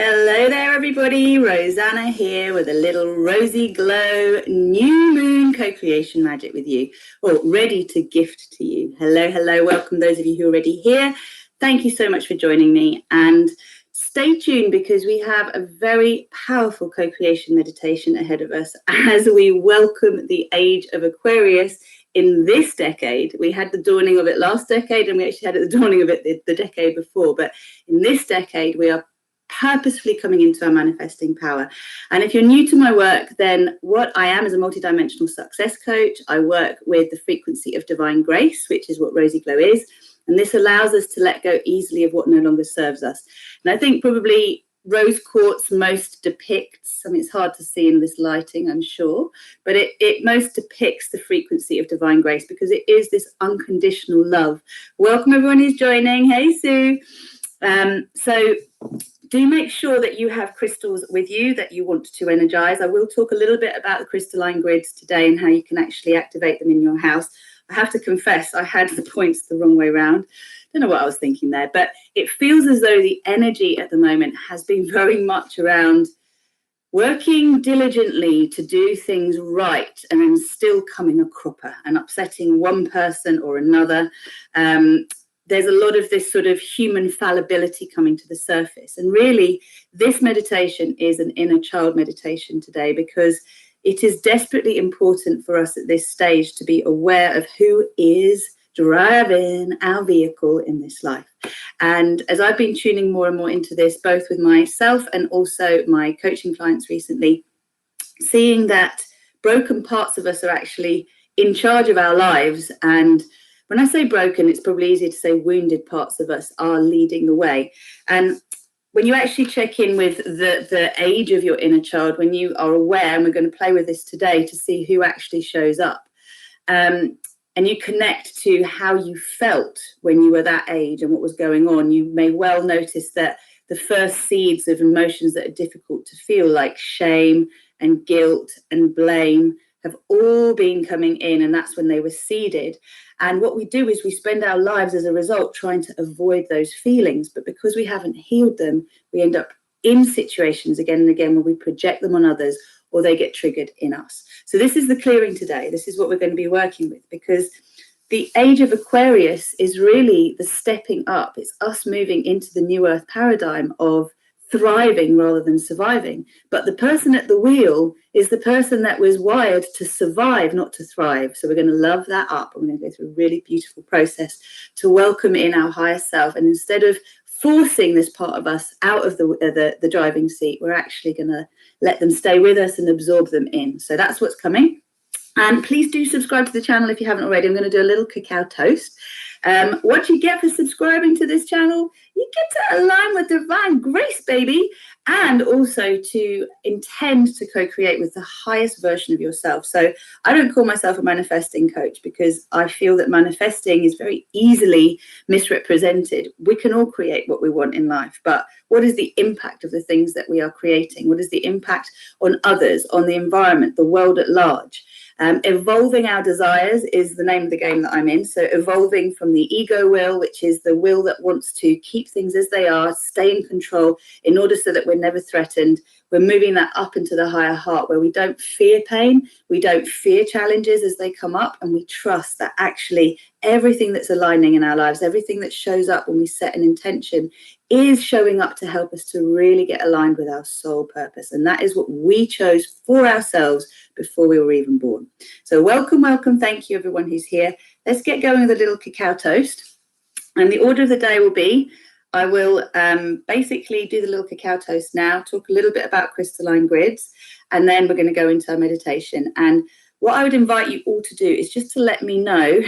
Hello there, everybody. Rosanna here with a little rosy glow new moon co-creation magic with you, or ready to gift to you. Hello, hello. Welcome those of you who are already here. Thank you so much for joining me, and stay tuned because we have a very powerful co-creation meditation ahead of us as we welcome the age of Aquarius in this decade. We had the dawning of it last decade, and we actually had the dawning of it the decade before, but in this decade we are purposefully coming into our manifesting power. And if you're new to my work, then what I am is a multidimensional success coach. I work with the frequency of divine grace, which is what Rosy Glow is. And this allows us to let go easily of what no longer serves us. And I think probably rose quartz most depicts, I mean, it's hard to see in this lighting, I'm sure, but it most depicts the frequency of divine grace because it is this unconditional love. Welcome everyone who's joining. Hey, Sue. So do make sure that you have crystals with you that you want to energize. I will talk a little bit about the crystalline grids today and how you can actually activate them in your house. I have to confess, I had the points the wrong way around. Don't know what I was thinking there, but it feels as though the energy at the moment has been very much around working diligently to do things right and then still coming a cropper and upsetting one person or another. There's a lot of this sort of human fallibility coming to the surface. And really, this meditation is an inner child meditation today because it is desperately important for us at this stage to be aware of who is driving our vehicle in this life. And as I've been tuning more and more into this, both with myself and also my coaching clients recently, seeing that broken parts of us are actually in charge of our lives. And when I say broken, it's probably easier to say wounded parts of us are leading the way. And when you actually check in with the age of your inner child, when you are aware, and we're going to play with this today to see who actually shows up, and you connect to how you felt when you were that age and what was going on, you may well notice that the first seeds of emotions that are difficult to feel, like shame and guilt and blame, have all been coming in, and that's when they were seeded. And what we do is we spend our lives as a result trying to avoid those feelings, but because we haven't healed them, we end up in situations again and again where we project them on others or they get triggered in us. So this is the clearing today. This is what we're going to be working with, because the age of Aquarius is really the stepping up. It's us moving into the new earth paradigm of thriving rather than surviving. But the person at the wheel is the person that was wired to survive, not to thrive. So we're going to love that up. I'm going to go through a really beautiful process to welcome in our higher self. And instead of forcing this part of us out of the driving seat, we're actually going to let them stay with us and absorb them in. So that's what's coming. And please do subscribe to the channel if you haven't already. I'm going to do a little cacao toast. What you get for subscribing to this channel, you get to align with divine grace, baby, and also to intend to co-create with the highest version of yourself. So I don't call myself a manifesting coach because I feel that manifesting is very easily misrepresented. We can all create what we want in life, but what is the impact of the things that we are creating? What is the impact on others, on the environment, the world at large? Evolving our desires is the name of the game that I'm in. So evolving from the ego will, which is the will that wants to keep things as they are, stay in control in order so that we're never threatened. We're moving that up into the higher heart where we don't fear pain, we don't fear challenges as they come up, and we trust that actually everything that's aligning in our lives, everything that shows up when we set an intention is showing up to help us to really get aligned with our soul purpose. And that is what we chose for ourselves before we were even born. So welcome, welcome. Thank you, everyone who's here. Let's get going with a little cacao toast. And the order of the day will be, I will basically do the little cacao toast now, talk a little bit about crystalline grids, and then we're going to go into our meditation. And what I would invite you all to do is just to let me know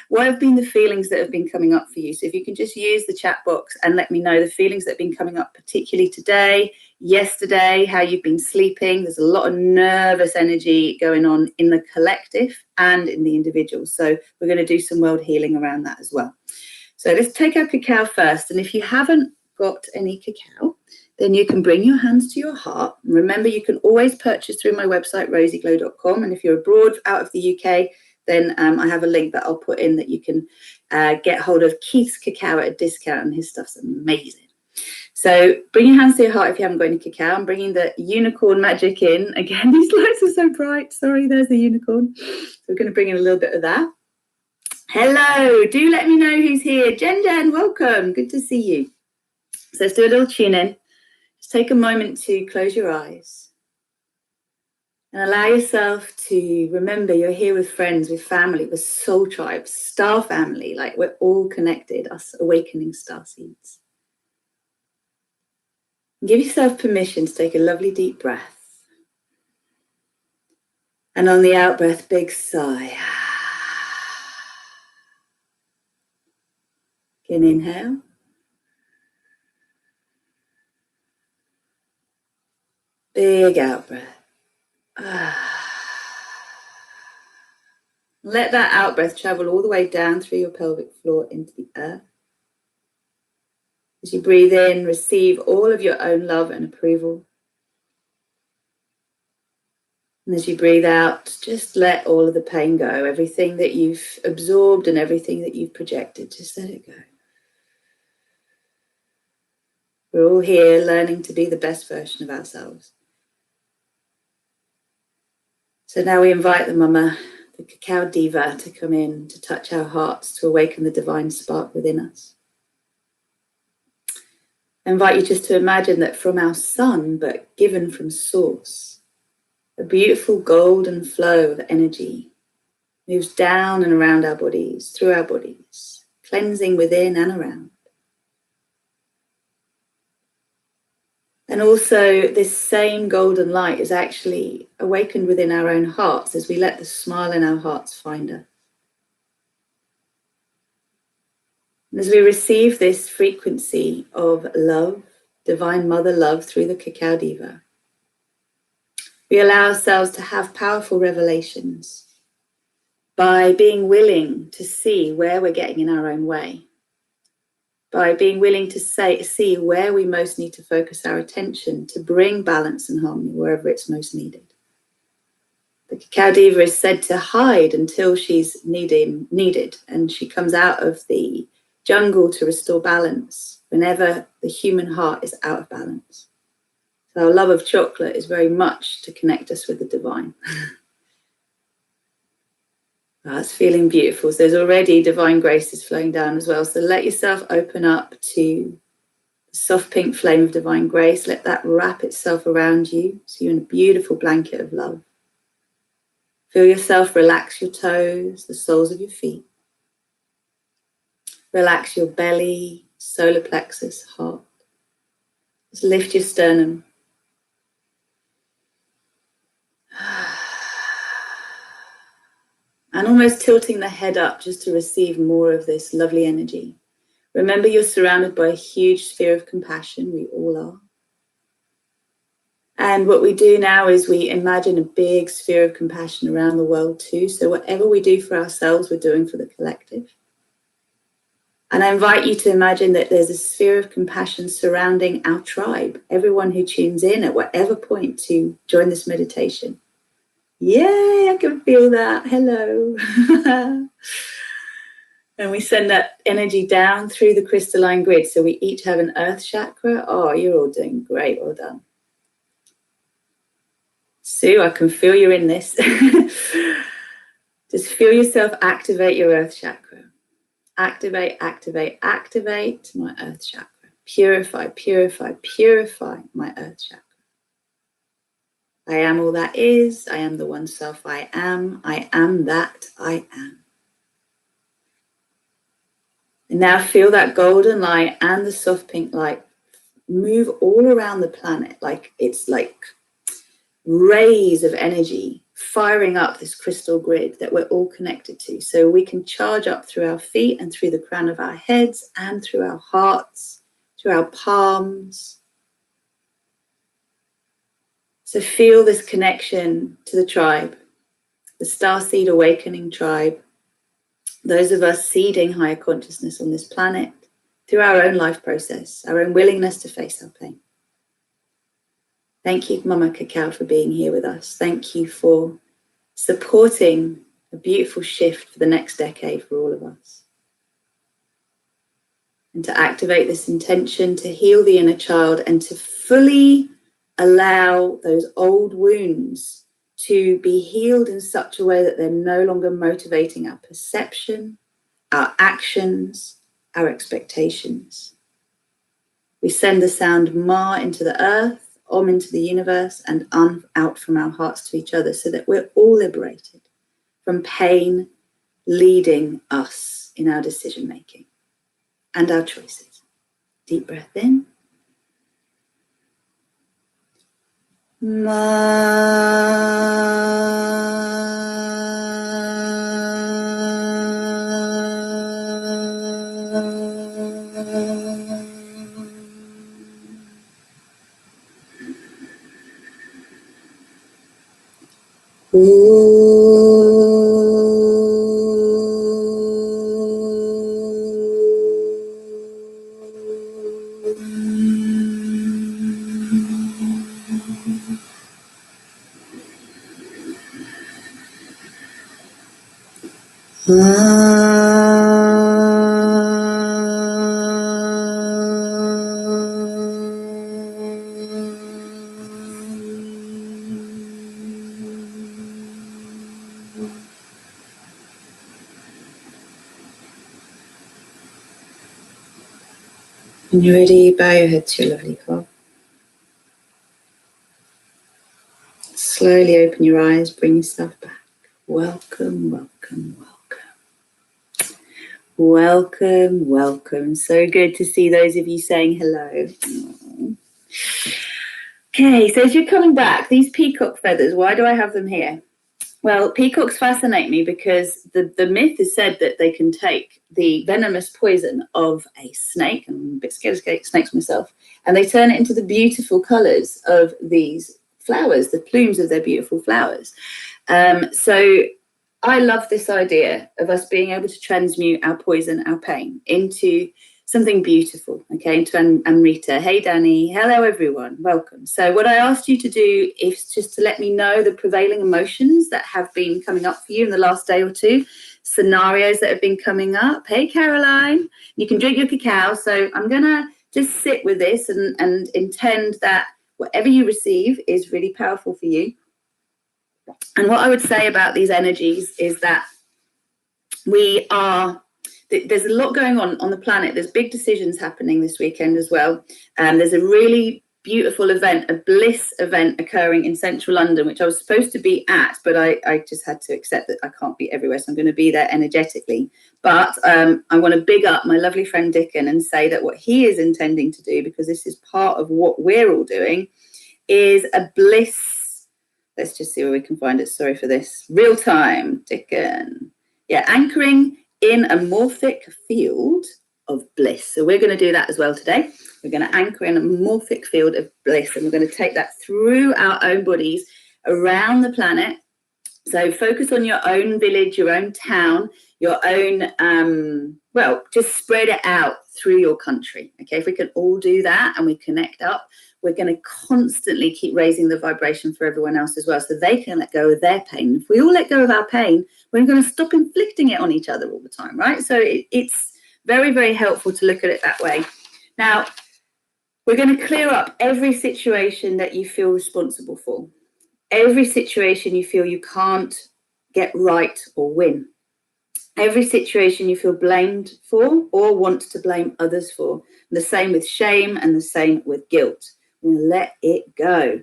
what have been the feelings that have been coming up for you. So if you can just use the chat box and let me know the feelings that have been coming up, particularly today, yesterday, how you've been sleeping. There's a lot of nervous energy going on in the collective and in the individual. So we're going to do some world healing around that as well. So let's take our cacao first. And if you haven't got any cacao, then you can bring your hands to your heart. And remember, you can always purchase through my website, rosyglow.com. And if you're abroad, out of the UK, then I have a link that I'll put in that you can get hold of Keith's cacao at a discount, and his stuff's amazing. So bring your hands to your heart if you haven't got any cacao. I'm bringing the unicorn magic in. Again, these lights are so bright. Sorry, there's the unicorn. So we're going to bring in a little bit of that. Hello, do let me know who's here. Jen, welcome. Good to see you. So let's do a little tune in. Just take a moment to close your eyes and allow yourself to remember you're here with friends, with family, with soul tribes, star family, like we're all connected, us awakening starseeds. Give yourself permission to take a lovely deep breath. And on the out breath, big sigh. Again, inhale. Big out breath. Let that out breath travel all the way down through your pelvic floor into the earth. As you breathe in, receive all of your own love and approval. And as you breathe out, just let all of the pain go. Everything that you've absorbed and everything that you've projected, just let it go. We're all here learning to be the best version of ourselves. So now we invite the Mama, the Cacao Diva, to come in, to touch our hearts, to awaken the divine spark within us. I invite you just to imagine that from our sun, but given from source, a beautiful golden flow of energy moves down and around our bodies, through our bodies, cleansing within and around. And also this same golden light is actually awakened within our own hearts as we let the smile in our hearts find us. And as we receive this frequency of love, divine mother love through the Cacao Diva, we allow ourselves to have powerful revelations by being willing to see where we're getting in our own way, by being willing to see where we most need to focus our attention to bring balance and harmony wherever it's most needed. The Cacao Diva is said to hide until she's needed, and she comes out of the jungle to restore balance whenever the human heart is out of balance. So our love of chocolate is very much to connect us with the divine. That's feeling beautiful. So there's already divine graces flowing down as well. So let yourself open up to the soft pink flame of divine grace. Let that wrap itself around you. So you're in a beautiful blanket of love. Feel yourself relax your toes, the soles of your feet. Relax your belly, solar plexus, heart. Just lift your sternum. And almost tilting the head up just to receive more of this lovely energy. Remember, you're surrounded by a huge sphere of compassion. We all are. And what we do now is we imagine a big sphere of compassion around the world too. So whatever we do for ourselves, we're doing for the collective. And I invite you to imagine that there's a sphere of compassion surrounding our tribe, everyone who tunes in at whatever point to join this meditation. Yay, I can feel that. Hello. And we send that energy down through the crystalline grid. So we each have an earth chakra. Oh, you're all doing great. Well done. Sue, I can feel you're in this. Just feel yourself activate your earth chakra. Activate, activate, activate my earth chakra. Purify, purify, purify my earth chakra. I am all that is. I am the one self I am. I am that I am. And now feel that golden light and the soft pink light move all around the planet. Like it's like rays of energy firing up this crystal grid that we're all connected to. So we can charge up through our feet and through the crown of our heads and through our hearts, through our palms. So feel this connection to the tribe, the Starseed Awakening tribe, those of us seeding higher consciousness on this planet through our own life process, our own willingness to face our pain. Thank you, Mama Cacao, for being here with us. Thank you for supporting a beautiful shift for the next decade for all of us. and to activate this intention to heal the inner child and to fully allow those old wounds to be healed in such a way that they're no longer motivating our perception, our actions, our expectations. We send the sound Ma into the earth, Om into the universe, and Un out from our hearts to each other, so that we're all liberated from pain leading us in our decision making and our choices. Deep breath in. When you're ready, bow your head to your lovely heart. Slowly open your eyes, bring yourself back. Welcome, welcome, welcome. Welcome, welcome. So good to see those of you saying hello. Okay, so as you're coming back, these peacock feathers, why do I have them here? Well, peacocks fascinate me because the myth is said that they can take the venomous poison of a snake, and I'm a bit scared of snakes myself, and they turn it into the beautiful colours of these flowers, the plumes of their beautiful flowers. So I love this idea of us being able to transmute our poison, our pain, into something beautiful, okay, to Amrita. Hey, Danny. Hello, everyone. Welcome. So what I asked you to do is just to let me know the prevailing emotions that have been coming up for you in the last day or two, scenarios that have been coming up. Hey, Caroline. You can drink your cacao. So I'm going to just sit with this and intend that whatever you receive is really powerful for you. And what I would say about these energies is that there's a lot going on the planet. There's big decisions happening this weekend as well. There's a really beautiful event, a Bliss event occurring in central London, which I was supposed to be at, but I just had to accept that I can't be everywhere, so I'm going to be there energetically. But I want to big up my lovely friend Dickon and say that what he is intending to do, because this is part of what we're all doing, is a Bliss. Let's just see where we can find it. Sorry for this. Real time, Dickon. Yeah, anchoring in a morphic field of bliss. So we're going to do that as well today. We're going to anchor in a morphic field of bliss, and we're going to take that through our own bodies around the planet. So focus on your own village, your own town, your own, just spread it out through your country. Okay, if we can all do that and we connect up, we're going to constantly keep raising the vibration for everyone else as well, so they can let go of their pain. If we all let go of our pain, we're going to stop inflicting it on each other all the time, right? So it's very, very helpful to look at it that way. Now, we're going to clear up every situation that you feel responsible for, every situation you feel you can't get right or win, every situation you feel blamed for or want to blame others for. The same with shame and the same with guilt. We're going to let it go.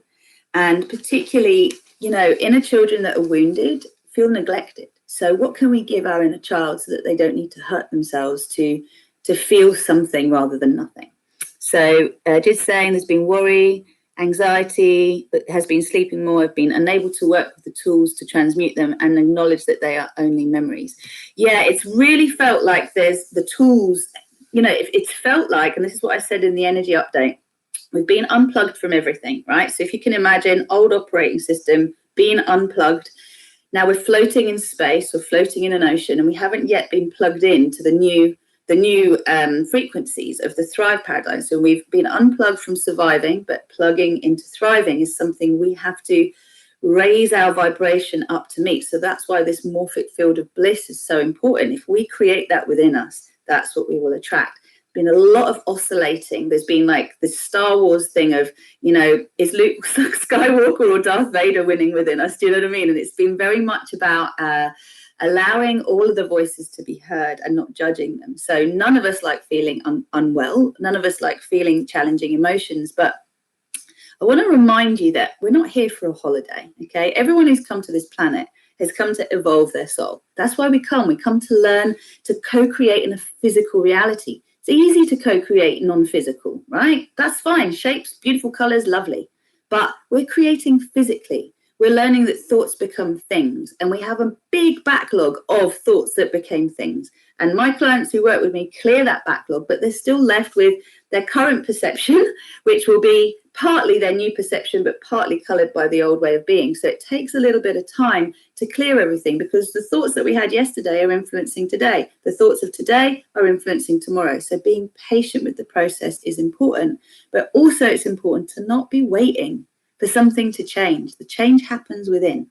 And particularly, inner children that are wounded feel neglected. So what can we give our inner child so that they don't need to hurt themselves to feel something rather than nothing? So just saying, there's been worry, anxiety, but has been sleeping more, have been unable to work with the tools to transmute them and acknowledge that they are only memories. Yeah, it's really felt like there's the tools, it's felt like, and this is what I said in the energy update, we've been unplugged from everything, right? So if you can imagine old operating system being unplugged, now we're floating in space or floating in an ocean, and we haven't yet been plugged into the new frequencies of the Thrive paradigm. So we've been unplugged from surviving, but plugging into thriving is something we have to raise our vibration up to meet. So that's why this morphic field of bliss is so important. If we create that within us, that's what we will attract. been a lot of oscillating. There's been like this Star Wars thing of, you know, is Luke Skywalker or Darth Vader winning within us? Do you know what I mean? And it's been very much about allowing all of the voices to be heard and not judging them. So none of us like feeling unwell. None of us like feeling challenging emotions. But I want to remind you that we're not here for a holiday, okay? Everyone who's come to this planet has come to evolve their soul. That's why we come. We come to learn to co-create in a physical reality. It's easy to co-create non-physical, right? That's fine. Shapes, beautiful colors, lovely. But we're creating physically. We're learning that thoughts become things, and we have a big backlog of thoughts that became things. And my clients who work with me clear that backlog, but they're still left with their current perception, which will be partly their new perception, but partly colored by the old way of being. So it takes a little bit of time to clear everything, because the thoughts that we had yesterday are influencing today. The thoughts of today are influencing tomorrow. So being patient with the process is important, but also it's important to not be waiting for something to change. The change happens within.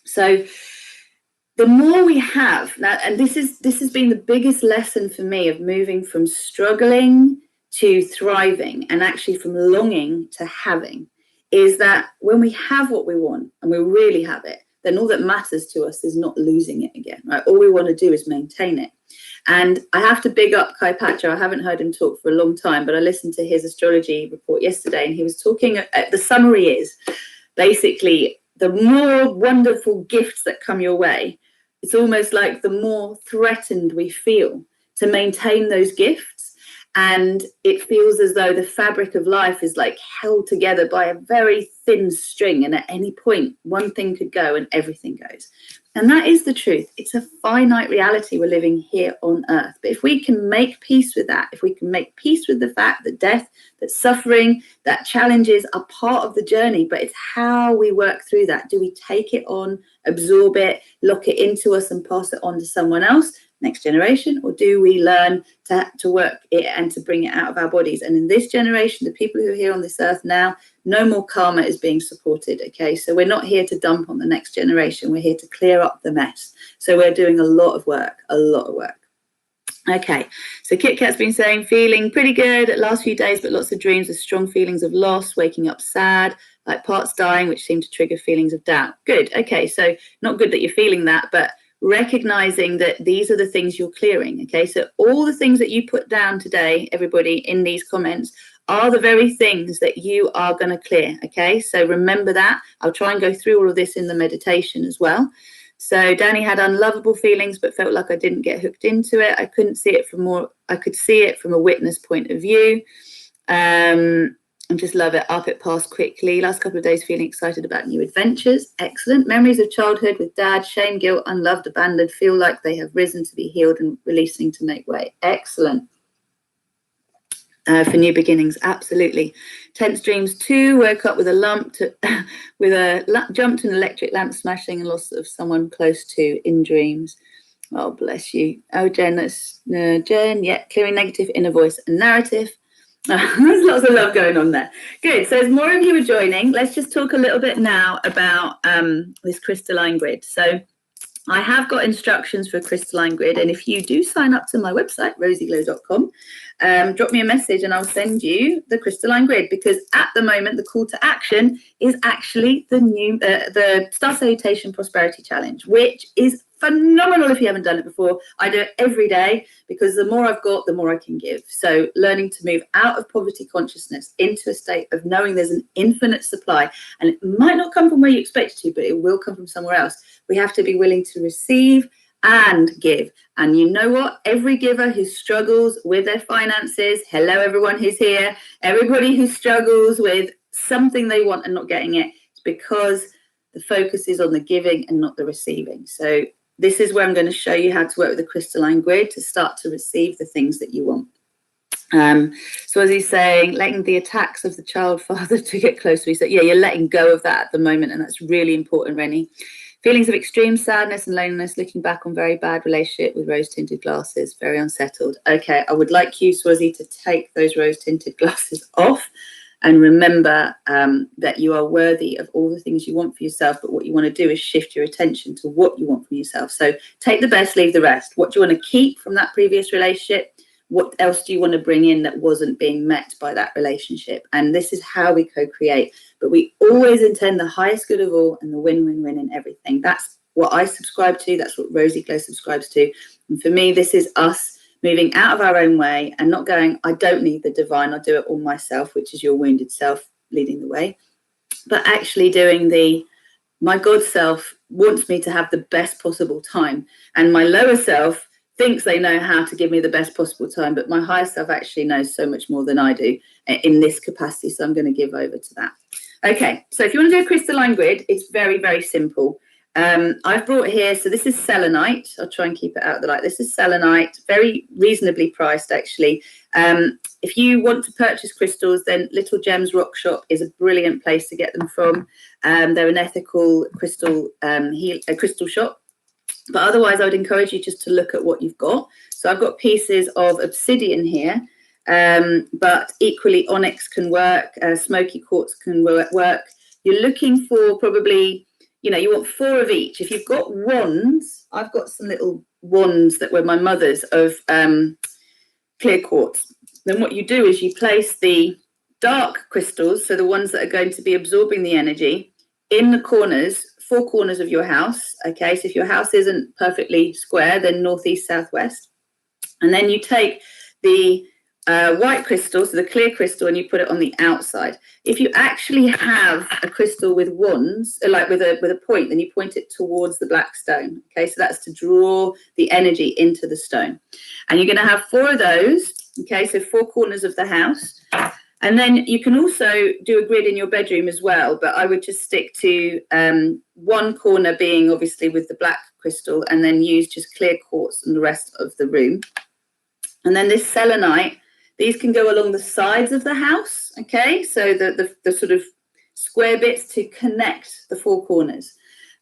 So the more we have now, and this has been the biggest lesson for me of moving from struggling to thriving, and actually from longing to having, is that when we have what we want and we really have it, then all that matters to us is not losing it again, right? All we want to do is maintain it. And I have to big up Kai Pacha. I haven't heard him talk for a long time, but I listened to his astrology report yesterday, and he was talking, the summary is basically the more wonderful gifts that come your way, it's almost like the more threatened we feel to maintain those gifts. And it feels as though the fabric of life is like held together by a very thin string. And at any point, one thing could go and everything goes. And that is the truth. It's a finite reality we're living here on earth. But if we can make peace with that, if we can make peace with the fact that death, that suffering, that challenges are part of the journey, but it's how we work through that. Do we take it on, absorb it, lock it into us and pass it on to someone else, next generation, or do we learn to work it and to bring it out of our bodies? And in this generation, the people who are here on this earth now, no more karma is being supported, okay? So we're not here to dump on the next generation. We're here to clear up the mess. So we're doing a lot of work. Okay, so Kit Kat's been saying, feeling pretty good at last few days, but lots of dreams with strong feelings of loss, waking up sad, like parts dying, which seem to trigger feelings of doubt. Good, okay, so not good that you're feeling that, but recognizing that these are the things you're clearing, okay? So all the things that you put down today, everybody, in these comments, are the very things that you are going to clear, okay? So remember that. I'll try and go through all of this in the meditation as well. So Danny had unlovable feelings, but felt like I didn't get hooked into it. I could see it from a witness point of view. And just love it. Up it passed quickly. Last couple of days feeling excited about new adventures. Excellent. Memories of childhood with dad, shame, guilt, unloved, abandoned, feel like they have risen to be healed and releasing to make way. Excellent. For new beginnings, absolutely. Tense dreams too. Woke up with a jump to an electric lamp smashing and loss of someone close to in dreams. Oh, bless you. Oh, Jen, that's Jen. Yeah, clearing negative inner voice and narrative. There's lots of love going on there. Good. So as more of you are joining, let's just talk a little bit now about this crystalline grid. So I have got instructions for a crystalline grid, and if you do sign up to my website, rosieglow.com, drop me a message and I'll send you the crystalline grid, because at the moment the call to action is actually the new the Star Salutation Prosperity Challenge, which is phenomenal if you haven't done it before. I do it every day because the more I've got, the more I can give. So learning to move out of poverty consciousness into a state of knowing there's an infinite supply, and it might not come from where you expect it to, but it will come from somewhere else. We have to be willing to receive and give. And you know what? Every giver who struggles with their finances, hello everyone who's here, everybody who struggles with something they want and not getting it, it's because the focus is on the giving and not the receiving. So this is where I'm going to show you how to work with the crystalline grid to start to receive the things that you want. So as he's saying, letting the attacks of the child father to get close to you. So yeah, you're letting go of that at the moment, and that's really important, Rennie. Feelings of extreme sadness and loneliness, looking back on very bad relationship with rose-tinted glasses, very unsettled. Okay, I would like you, Swazi, to take those rose-tinted glasses off and remember that you are worthy of all the things you want for yourself, but what you want to do is shift your attention to what you want from yourself. So take the best, leave the rest. What do you want to keep from that previous relationship? what else do you want to bring in that wasn't being met by that relationship? And this is how we co-create. But we always intend the highest good of all and the win-win-win in everything. That's what I subscribe to. That's what Rosie Glow subscribes to. And for me, this is us moving out of our own way and not going, I don't need the divine, I'll do it all myself, which is your wounded self leading the way. But actually doing my God self wants me to have the best possible time. And my lower self thinks they know how to give me the best possible time, but my higher self actually knows so much more than I do in this capacity. So I'm going to give over to that. Okay, so if you want to do a crystalline grid, it's very, very simple. I've brought here, so this is selenite. I'll try and keep it out of the light. This is selenite, very reasonably priced, actually. If you want to purchase crystals, then Little Gems Rock Shop is a brilliant place to get them from. They're an ethical crystal shop. But otherwise, I would encourage you just to look at what you've got. So I've got pieces of obsidian here, but equally onyx can work, smoky quartz can work. You're looking for probably, you want 4 of each. If you've got wands, I've got some little wands that were my mother's of clear quartz. Then what you do is you place the dark crystals, so the ones that are going to be absorbing the energy, in the corners, 4 corners of your house. Okay, so if your house isn't perfectly square, then northeast, southwest. And then you take the white crystal, so the clear crystal, and you put it on the outside. If you actually have a crystal with wands, like with a point, then you point it towards the black stone. Okay, so that's to draw the energy into the stone. And you're going to have 4 of those. Okay, so 4 corners of the house. And then you can also do a grid in your bedroom as well, but I would just stick to 1 corner being obviously with the black crystal, and then use just clear quartz in the rest of the room. And then this selenite, these can go along the sides of the house, okay? So the sort of square bits to connect the 4 corners.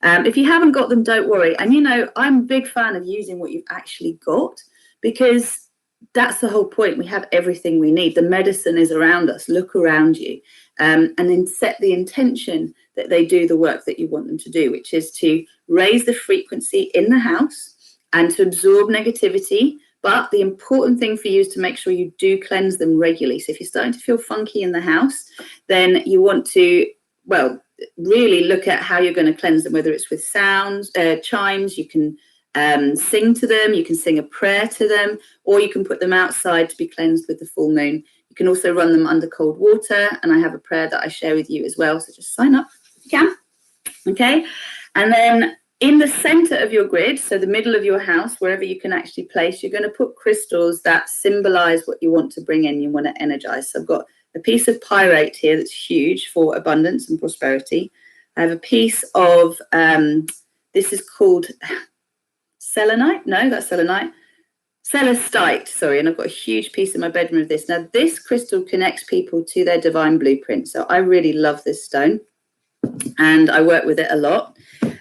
If you haven't got them, don't worry. And I'm a big fan of using what you've actually got, because that's the whole point. We have everything we need. The medicine is around us. Look around you, and then set the intention that they do the work that you want them to do, which is to raise the frequency in the house and to absorb negativity. But the important thing for you is to make sure you do cleanse them regularly. So if you're starting to feel funky in the house, then you want to, really look at how you're going to cleanse them, whether it's with sounds, chimes. You can sing to them, you can sing a prayer to them, or you can put them outside to be cleansed with the full moon. You can also run them under cold water, and I have a prayer that I share with you as well, so just sign up if you can. Okay, and then in the center of your grid, so the middle of your house, wherever you can actually place, you're going to put crystals that symbolize what you want to bring in, you want to energize. So I've got a piece of pyrite here that's huge for abundance and prosperity. I have a piece of, this is called selenite. No, that's selenite. Celestite, sorry. And I've got a huge piece in my bedroom of this. Now, this crystal connects people to their divine blueprint. So I really love this stone, and I work with it a lot.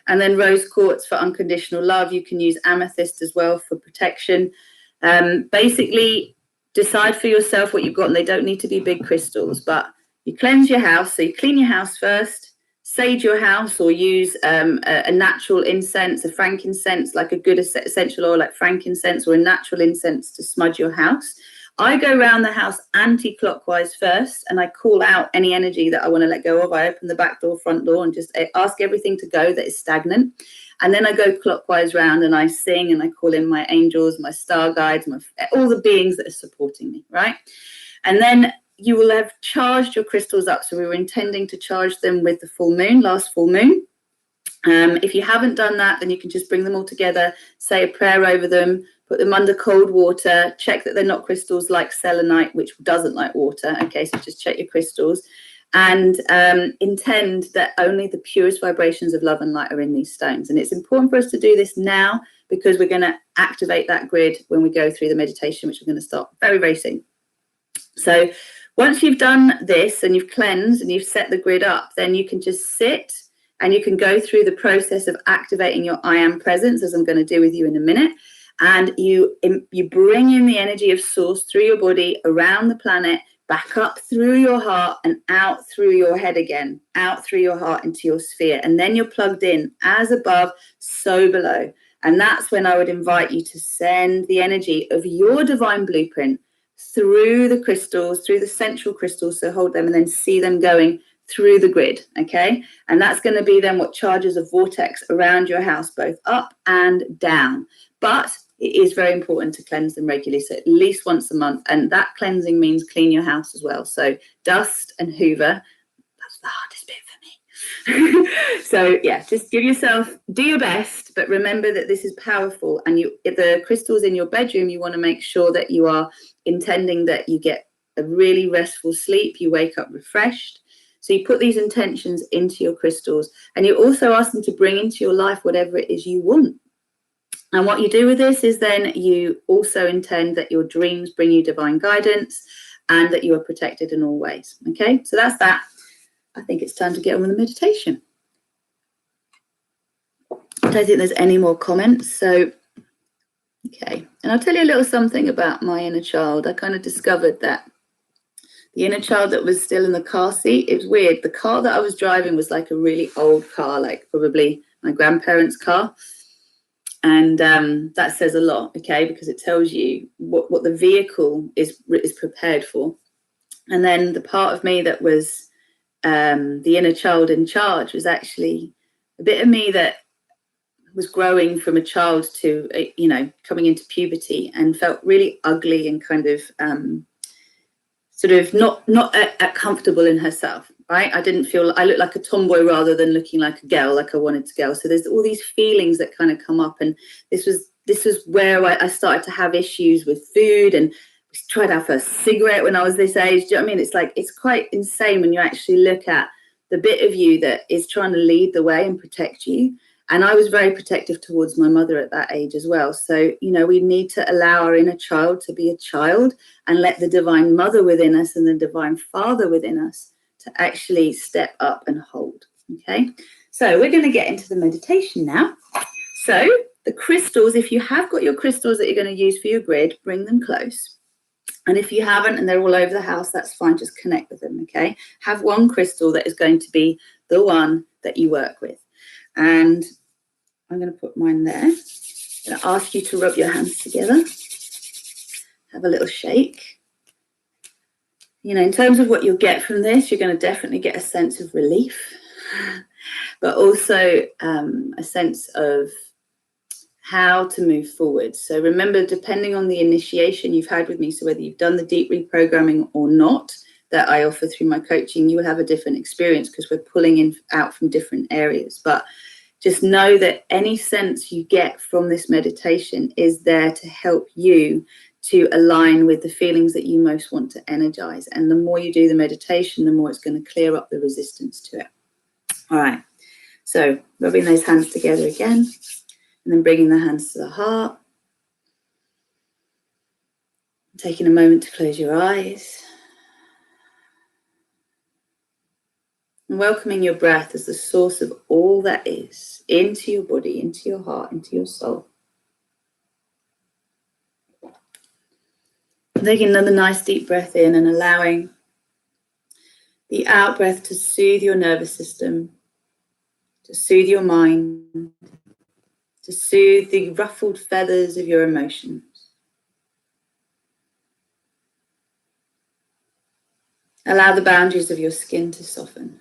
And then rose quartz for unconditional love. You can use amethyst as well for protection. Basically, decide for yourself what you've got, and they don't need to be big crystals, but you cleanse your house. So you clean your house first, sage your house, or use a natural incense, a frankincense, like a good essential oil like frankincense, or a natural incense to smudge your house. I go around the house anti-clockwise first, and I call out any energy that I want to let go of. I open the back door, front door, and just ask everything to go that is stagnant. And then I go clockwise round, and I sing, and I call in my angels, my star guides, all the beings that are supporting me, right? And then you will have charged your crystals up. So we were intending to charge them with the full moon, last full moon. If you haven't done that, then you can just bring them all together, say a prayer over them, put them under cold water, check that they're not crystals like selenite, which doesn't like water. Okay, so just check your crystals, and intend that only the purest vibrations of love and light are in these stones. And it's important for us to do this now, because we're going to activate that grid when we go through the meditation, which we're going to start very, very soon. So once you've done this and you've cleansed and you've set the grid up, then you can just sit and you can go through the process of activating your I am presence, as I'm going to do with you in a minute. And you bring in the energy of source through your body, around the planet, back up through your heart and out through your head again, out through your heart into your sphere. And then you're plugged in as above, so below. And that's when I would invite you to send the energy of your divine blueprint through the crystals, through the central crystals. So hold them and then see them going through the grid, okay? And that's going to be then what charges a vortex around your house, both up and down. But it is very important to cleanse them regularly, so at least once a month. And that cleansing means clean your house as well. So dust and hoover, that's the hardest bit for me. So yeah, just do your best, but remember that this is powerful. And the crystals in your bedroom, you want to make sure that you are intending that you get a really restful sleep, you wake up refreshed. So you put these intentions into your crystals, and you also ask them to bring into your life whatever it is you want. And what you do with this is then you also intend that your dreams bring you divine guidance and that you are protected in all ways. Okay, so that's that. I think it's time to get on with the meditation. I don't think there's any more comments. So, okay. And I'll tell you a little something about my inner child. I kind of discovered that the inner child that was still in the car seat, it was weird. The car that I was driving was like a really old car, like probably my grandparents' car. And that says a lot, okay, because it tells you what the vehicle is prepared for. And then the part of me that was the inner child in charge was actually a bit of me that was growing from a child to, coming into puberty, and felt really ugly and kind of sort of not comfortable in herself. Right, I looked like a tomboy rather than looking like a girl, like I wanted to go. So there's all these feelings that kind of come up, and this was where I started to have issues with food, and tried our first cigarette when I was this age. Do you know what I mean? It's like, it's quite insane when you actually look at the bit of you that is trying to lead the way and protect you. And I was very protective towards my mother at that age as well. So, we need to allow our inner child to be a child and let the divine mother within us and the divine father within us to actually step up and hold. Okay, so we're going to get into the meditation now. So the crystals, if you have got your crystals that you're going to use for your grid, bring them close. And if you haven't and they're all over the house, that's fine, just connect with them. Okay, have one crystal that is going to be the one that you work with. And I'm going to put mine there. I'm going to ask you to rub your hands together, have a little shake. In terms of what you'll get from this, you're going to definitely get a sense of relief, but also a sense of how to move forward. So remember, depending on the initiation you've had with me, so whether you've done the deep reprogramming or not, that I offer through my coaching, you will have a different experience because we're pulling out from different areas. But just know that any sense you get from this meditation is there to help you to align with the feelings that you most want to energize. And the more you do the meditation, the more it's going to clear up the resistance to it. All right. So rubbing those hands together again, and then bringing the hands to the heart. Taking a moment to close your eyes. And welcoming your breath as the source of all that is, into your body, into your heart, into your soul. Taking another nice deep breath in and allowing the out breath to soothe your nervous system, to soothe your mind, to soothe the ruffled feathers of your emotions. Allow the boundaries of your skin to soften.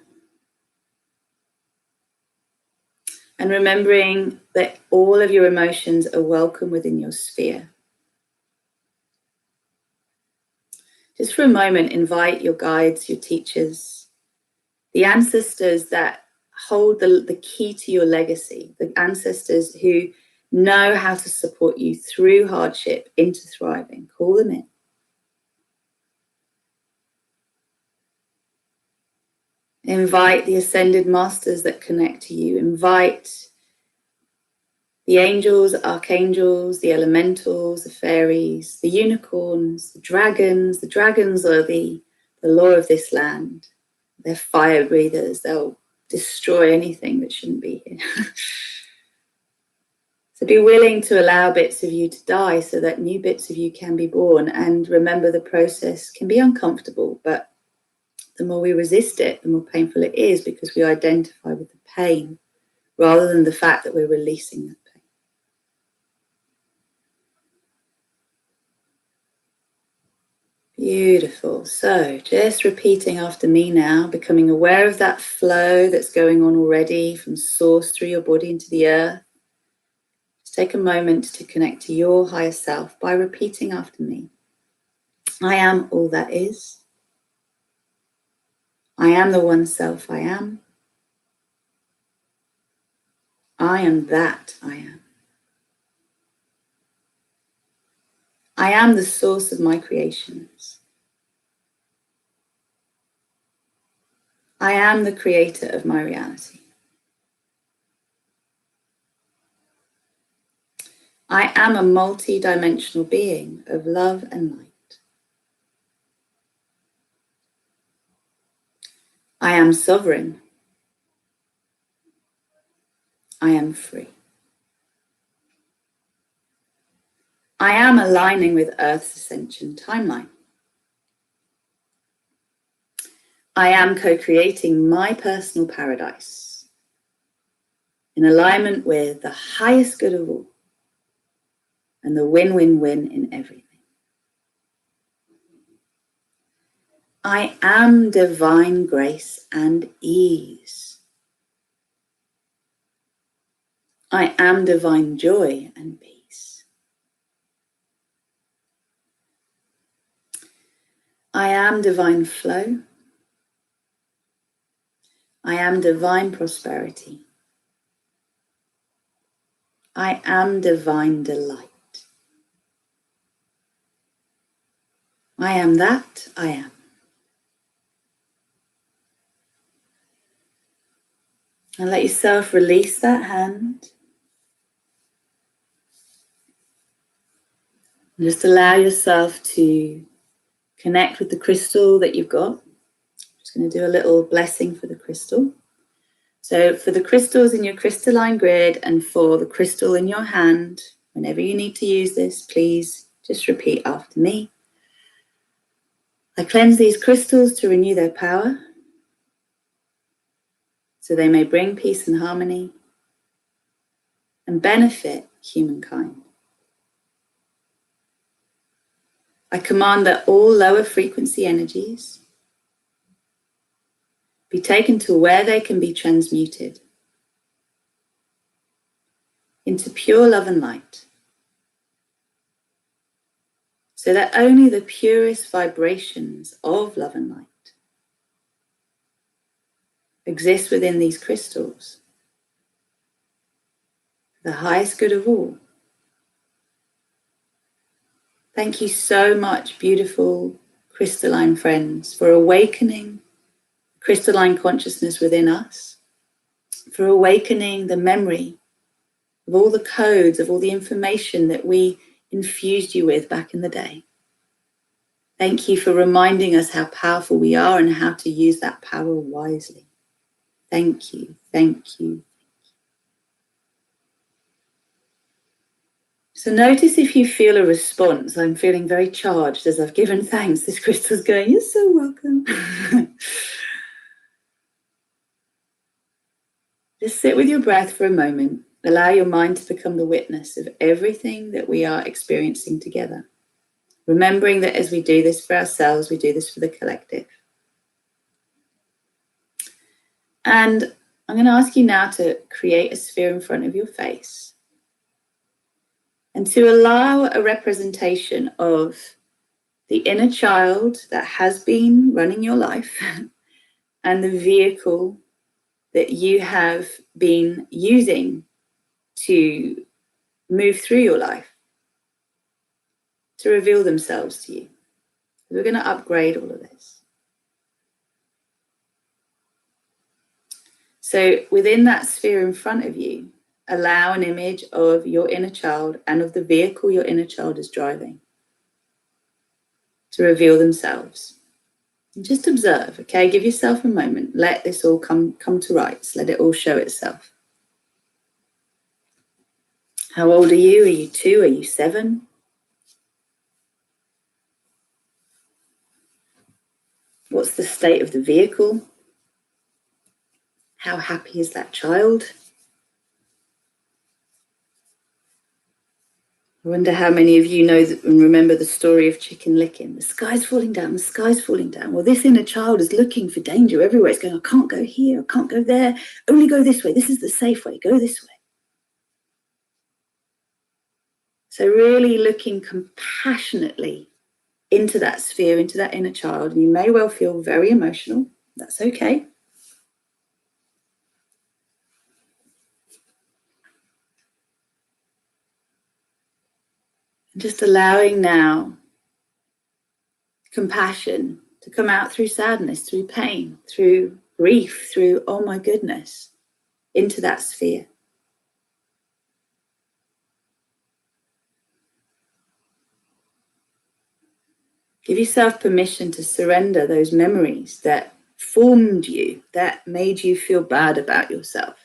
And remembering that all of your emotions are welcome within your sphere. Just for a moment, invite your guides, your teachers, the ancestors that hold the key to your legacy, the ancestors who know how to support you through hardship into thriving. Call them in. Invite the ascended masters that connect to you. Invite the angels, archangels, the elementals, the fairies, the unicorns, the dragons. The dragons are the law of this land. They're fire breathers. They'll destroy anything that shouldn't be here. So be willing to allow bits of you to die so that new bits of you can be born. And remember, the process can be uncomfortable, but the more we resist it, the more painful it is, because we identify with the pain rather than the fact that we're releasing that pain. Beautiful. So just repeating after me now, becoming aware of that flow that's going on already from source through your body into the earth. Just take a moment to connect to your higher self by repeating after me. I am all that is. I am the one self I am. I am that I am. I am the source of my creations. I am the creator of my reality. I am a multi-dimensional being of love and light. I am sovereign. I am free. I am aligning with Earth's ascension timeline. I am co-creating my personal paradise in alignment with the highest good of all and the win-win-win in everything. I am divine grace and ease. I am divine joy and peace. I am divine flow. I am divine prosperity. I am divine delight. I am that I am. And let yourself release that hand. And just allow yourself to connect with the crystal that you've got. I'm just going to do a little blessing for the crystal. So for the crystals in your crystalline grid and for the crystal in your hand, whenever you need to use this, please just repeat after me. I cleanse these crystals to renew their power so they may bring peace and harmony and benefit humankind. I command that all lower frequency energies be taken to where they can be transmuted into pure love and light, so that only the purest vibrations of love and light exist within these crystals, the highest good of all. Thank you so much, beautiful crystalline friends, for awakening crystalline consciousness within us, for awakening the memory of all the codes, of all the information that we infused you with back in the day. Thank you for reminding us how powerful we are and how to use that power wisely. Thank you, thank you. So notice if you feel a response. I'm feeling very charged as I've given thanks. This crystal's going, you're so welcome. Just sit with your breath for a moment. Allow your mind to become the witness of everything that we are experiencing together. Remembering that as we do this for ourselves, we do this for the collective. And I'm going to ask you now to create a sphere in front of your face and to allow a representation of the inner child that has been running your life and the vehicle that you have been using to move through your life, to reveal themselves to you. We're going to upgrade all of this. So within that sphere in front of you, allow an image of your inner child and of the vehicle your inner child is driving to reveal themselves. And just observe, okay? Give yourself a moment. Let this all come to rights. Let it all show itself. How old are you? Are you 2? Are you 7? What's the state of the vehicle? How happy is that child? I wonder how many of you know and remember the story of Chicken Licken. The sky's falling down, the sky's falling down. Well, this inner child is looking for danger everywhere. It's going, I can't go here, I can't go there. Only go this way. This is the safe way. Go this way. So really looking compassionately into that sphere, into that inner child. And you may well feel very emotional. That's okay. Just allowing now compassion to come out through sadness, through pain, through grief, through, oh my goodness, into that sphere. Give yourself permission to surrender those memories that formed you, that made you feel bad about yourself.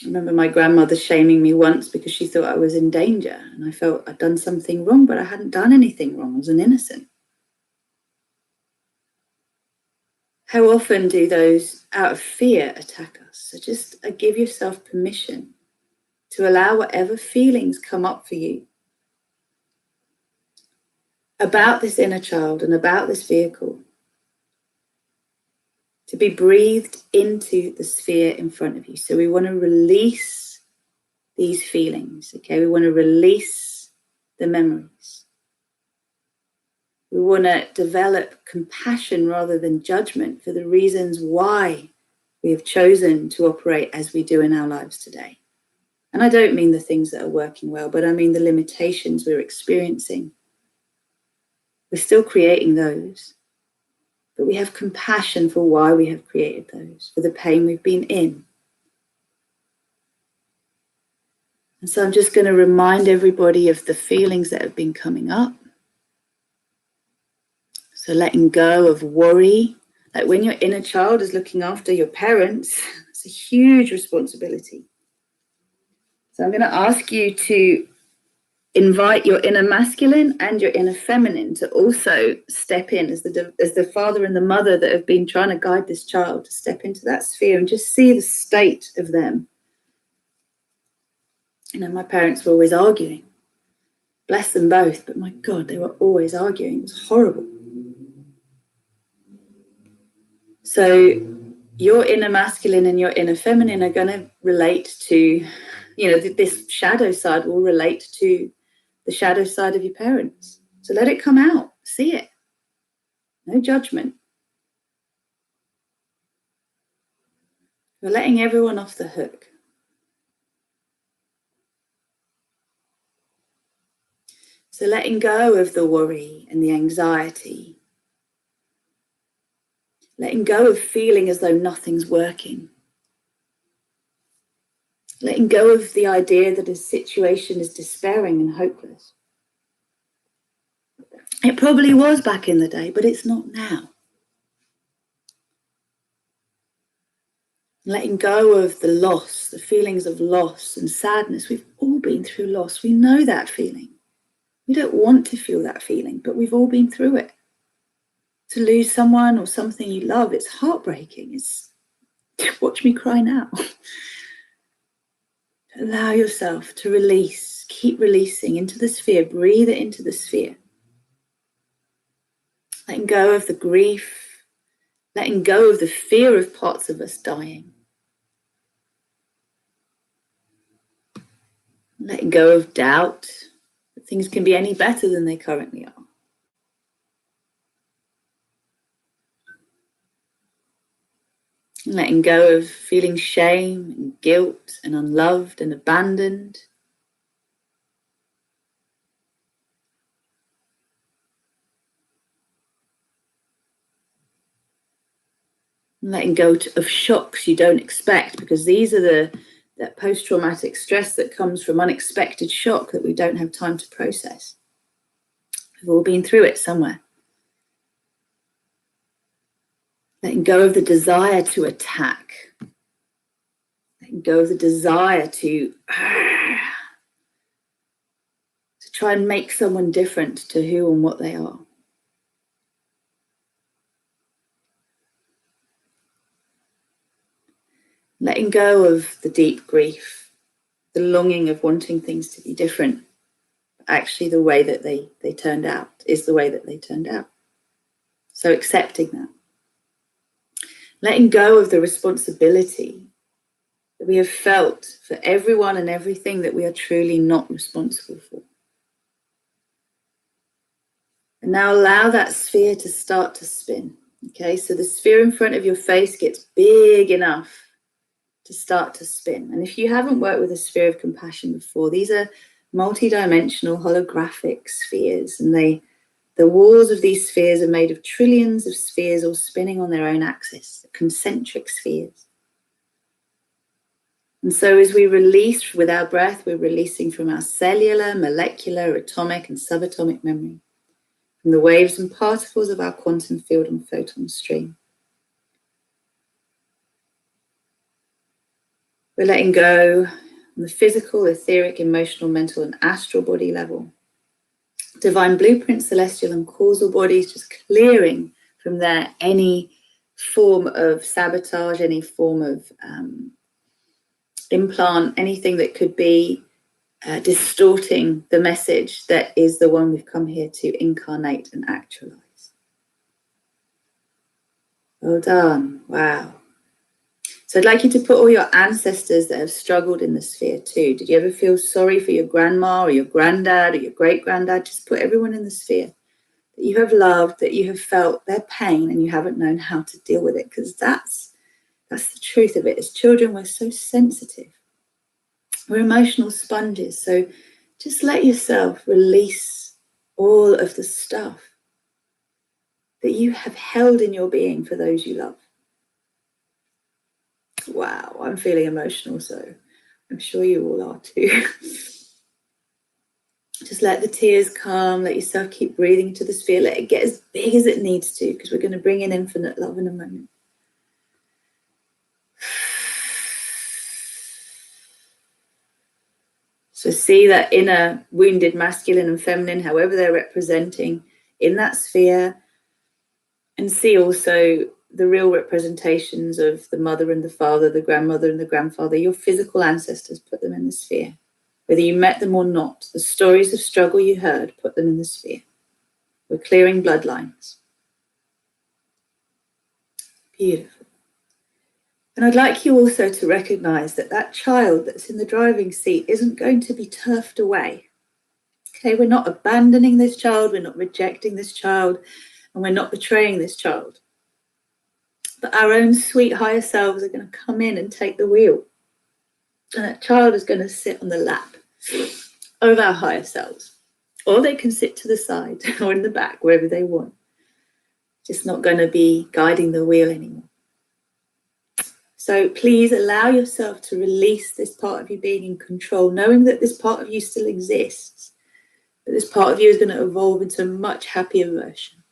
I remember my grandmother shaming me once because she thought I was in danger, and I felt I'd done something wrong, but I hadn't done anything wrong. I was an innocent. How often do those out of fear attack us? So just give yourself permission to allow whatever feelings come up for you about this inner child and about this vehicle to be breathed into the sphere in front of you. So we want to release these feelings, okay? We want to release the memories. We want to develop compassion rather than judgment for the reasons why we have chosen to operate as we do in our lives today. And I don't mean the things that are working well, but I mean the limitations we're experiencing. We're still creating those, but we have compassion for why we have created those, for the pain we've been in. And so I'm just going to remind everybody of the feelings that have been coming up. So letting go of worry, like when your inner child is looking after your parents, it's a huge responsibility. So I'm going to ask you to invite your inner masculine and your inner feminine to also step in as the father and the mother that have been trying to guide this child to step into that sphere and just see the state of them. You know, my parents were always arguing. Bless them both, but my God, they were always arguing. It was horrible. So your inner masculine and your inner feminine are going to relate to, you know, this shadow side will relate to the shadow side of your parents. So let it come out, see it. No judgment. We're letting everyone off the hook. So letting go of the worry and the anxiety. Letting go of feeling as though nothing's working. Letting go of the idea that a situation is despairing and hopeless. It probably was back in the day, but it's not now. Letting go of the loss, the feelings of loss and sadness. We've all been through loss. We know that feeling. We don't want to feel that feeling, but we've all been through it. To lose someone or something you love, it's heartbreaking. It's watch me cry now. Allow yourself to release, keep releasing into the sphere, breathe it into the sphere. Letting go of the grief, letting go of the fear of parts of us dying. Letting go of doubt that things can be any better than they currently are. Letting go of feeling shame and guilt and unloved and abandoned. Letting go of shocks you don't expect, because these are that post-traumatic stress that comes from unexpected shock that we don't have time to process. We've all been through it somewhere. Letting go of the desire to attack. Letting go of the desire to try and make someone different to who and what they are. Letting go of the deep grief the longing of wanting things to be different. Actually, the way that they turned out is the way that they turned out. So accepting that. Letting go of the responsibility that we have felt for everyone and everything that we are truly not responsible for. And now allow that sphere to start to spin. Okay, so the sphere in front of your face gets big enough to start to spin. And if you haven't worked with a sphere of compassion before, these are multi-dimensional holographic spheres, and the walls of these spheres are made of trillions of spheres all spinning on their own axis, concentric spheres. And so as we release with our breath, we're releasing from our cellular, molecular, atomic, and subatomic memory, from the waves and particles of our quantum field and photon stream. We're letting go on the physical, etheric, emotional, mental, and astral body level. Divine blueprint, celestial, and causal bodies, just clearing from there any form of sabotage, any form of implant, anything that could be distorting the message that is the one we've come here to incarnate and actualize. Well done. Wow. So I'd like you to put all your ancestors that have struggled in the sphere too. Did you ever feel sorry for your grandma or your granddad or your great-granddad? Just put everyone in the sphere that you have loved, that you have felt their pain and you haven't known how to deal with it, because that's the truth of it. As children, we're so sensitive. We're emotional sponges. So just let yourself release all of the stuff that you have held in your being for those you love. Wow, I'm feeling emotional, so I'm sure you all are too. Just let the tears come, let yourself keep breathing into the sphere, let it get as big as it needs to, because we're going to bring in infinite love in a moment. So see that inner wounded masculine and feminine, however they're representing in that sphere, and see also the real representations of the mother and the father, the grandmother and the grandfather, your physical ancestors, put them in the sphere. Whether you met them or not, the stories of struggle you heard, put them in the sphere. We're clearing bloodlines. Beautiful. And I'd like you also to recognize that that child that's in the driving seat isn't going to be turfed away. Okay, we're not abandoning this child, we're not rejecting this child, and we're not betraying this child. But our own sweet higher selves are going to come in and take the wheel. And that child is going to sit on the lap of our higher selves. Or they can sit to the side or in the back, wherever they want. Just not going to be guiding the wheel anymore. So please allow yourself to release this part of you being in control, knowing that this part of you still exists. But this part of you is going to evolve into a much happier version.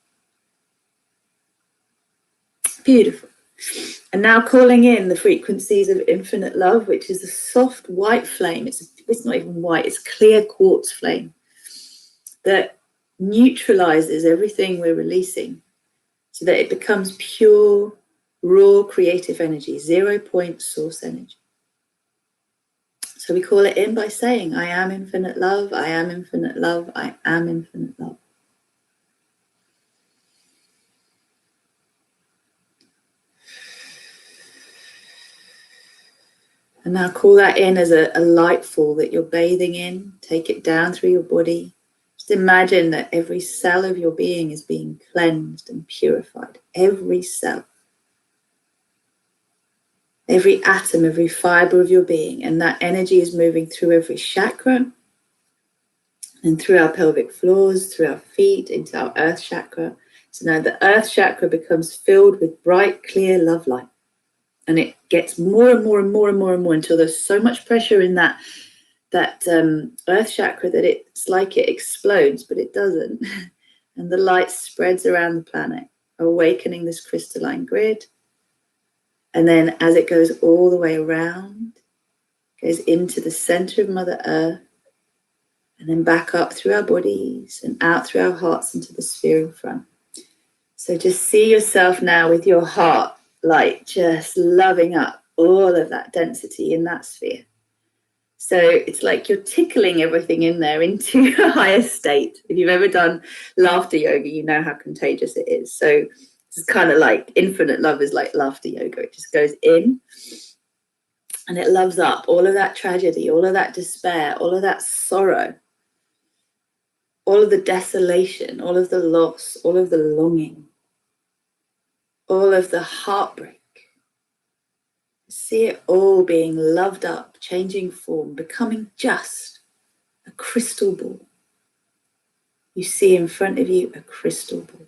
Beautiful. And now calling in the frequencies of infinite love, which is a soft white flame. It's not even white, it's clear quartz flame that neutralizes everything we're releasing so that it becomes pure, raw, creative energy, 0 point source energy. So we call it in by saying, I am infinite love, I am infinite love, I am infinite love. And now call that in as a light fall that you're bathing in. Take it down through your body. Just imagine that every cell of your being is being cleansed and purified. Every cell. Every atom, every fiber of your being. And that energy is moving through every chakra and through our pelvic floors, through our feet, into our earth chakra. So now the earth chakra becomes filled with bright, clear love light. And it gets more and more and more and more and more until there's so much pressure in that earth chakra that it's like it explodes, but it doesn't. And the light spreads around the planet, awakening this crystalline grid. And then as it goes all the way around, goes into the center of Mother Earth, and then back up through our bodies and out through our hearts into the sphere in front. So just see yourself now with your heart light, just loving up all of that density in that sphere. So it's like you're tickling everything in there into a higher state. If you've ever done laughter yoga, you know how contagious it is. So it's kind of like infinite love is like laughter yoga. It just goes in and it loves up all of that tragedy, all of that despair, all of that sorrow, all of the desolation, all of the loss, all of the longing, all of the heartbreak. See it all being loved up, changing form, becoming just a crystal ball. You see in front of you a crystal ball.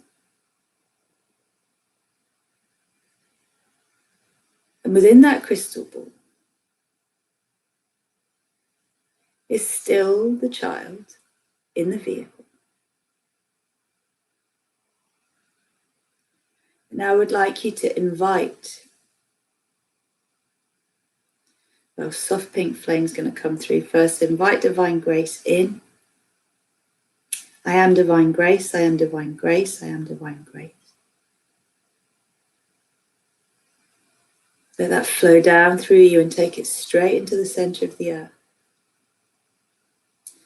And within that crystal ball is still the child in the vehicle. Now I would like you to invite, well, soft pink flame's going to come through first. Invite divine grace in. I am divine grace, I am divine grace, I am divine grace. Let that flow down through you and take it straight into the center of the earth.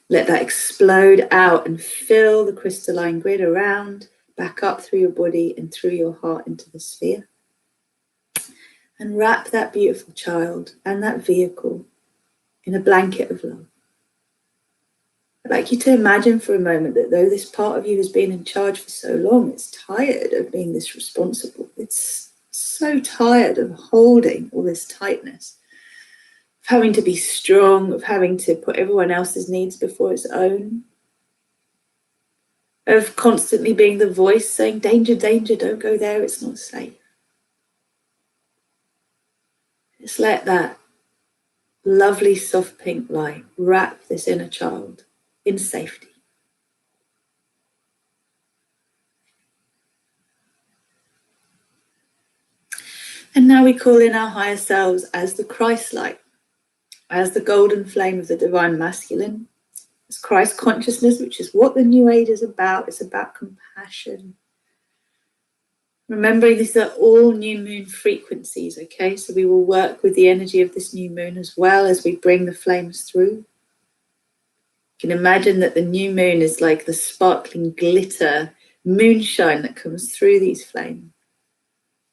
Let that explode out and fill the crystalline grid around, back up through your body and through your heart into the sphere. And wrap that beautiful child and that vehicle in a blanket of love. I'd like you to imagine for a moment that though this part of you has been in charge for so long, it's tired of being this responsible. It's so tired of holding all this tightness, of having to be strong, of having to put everyone else's needs before its own, of constantly being the voice saying, danger, danger, don't go there, it's not safe. Just let that lovely soft pink light wrap this inner child in safety. And now we call in our higher selves as the Christ light, as the golden flame of the divine masculine, as Christ consciousness, which is what the New Age is about. It's about compassion. Remembering these are all new moon frequencies, okay? So we will work with the energy of this new moon as well as we bring the flames through. You can imagine that the new moon is like the sparkling glitter moonshine that comes through these flames.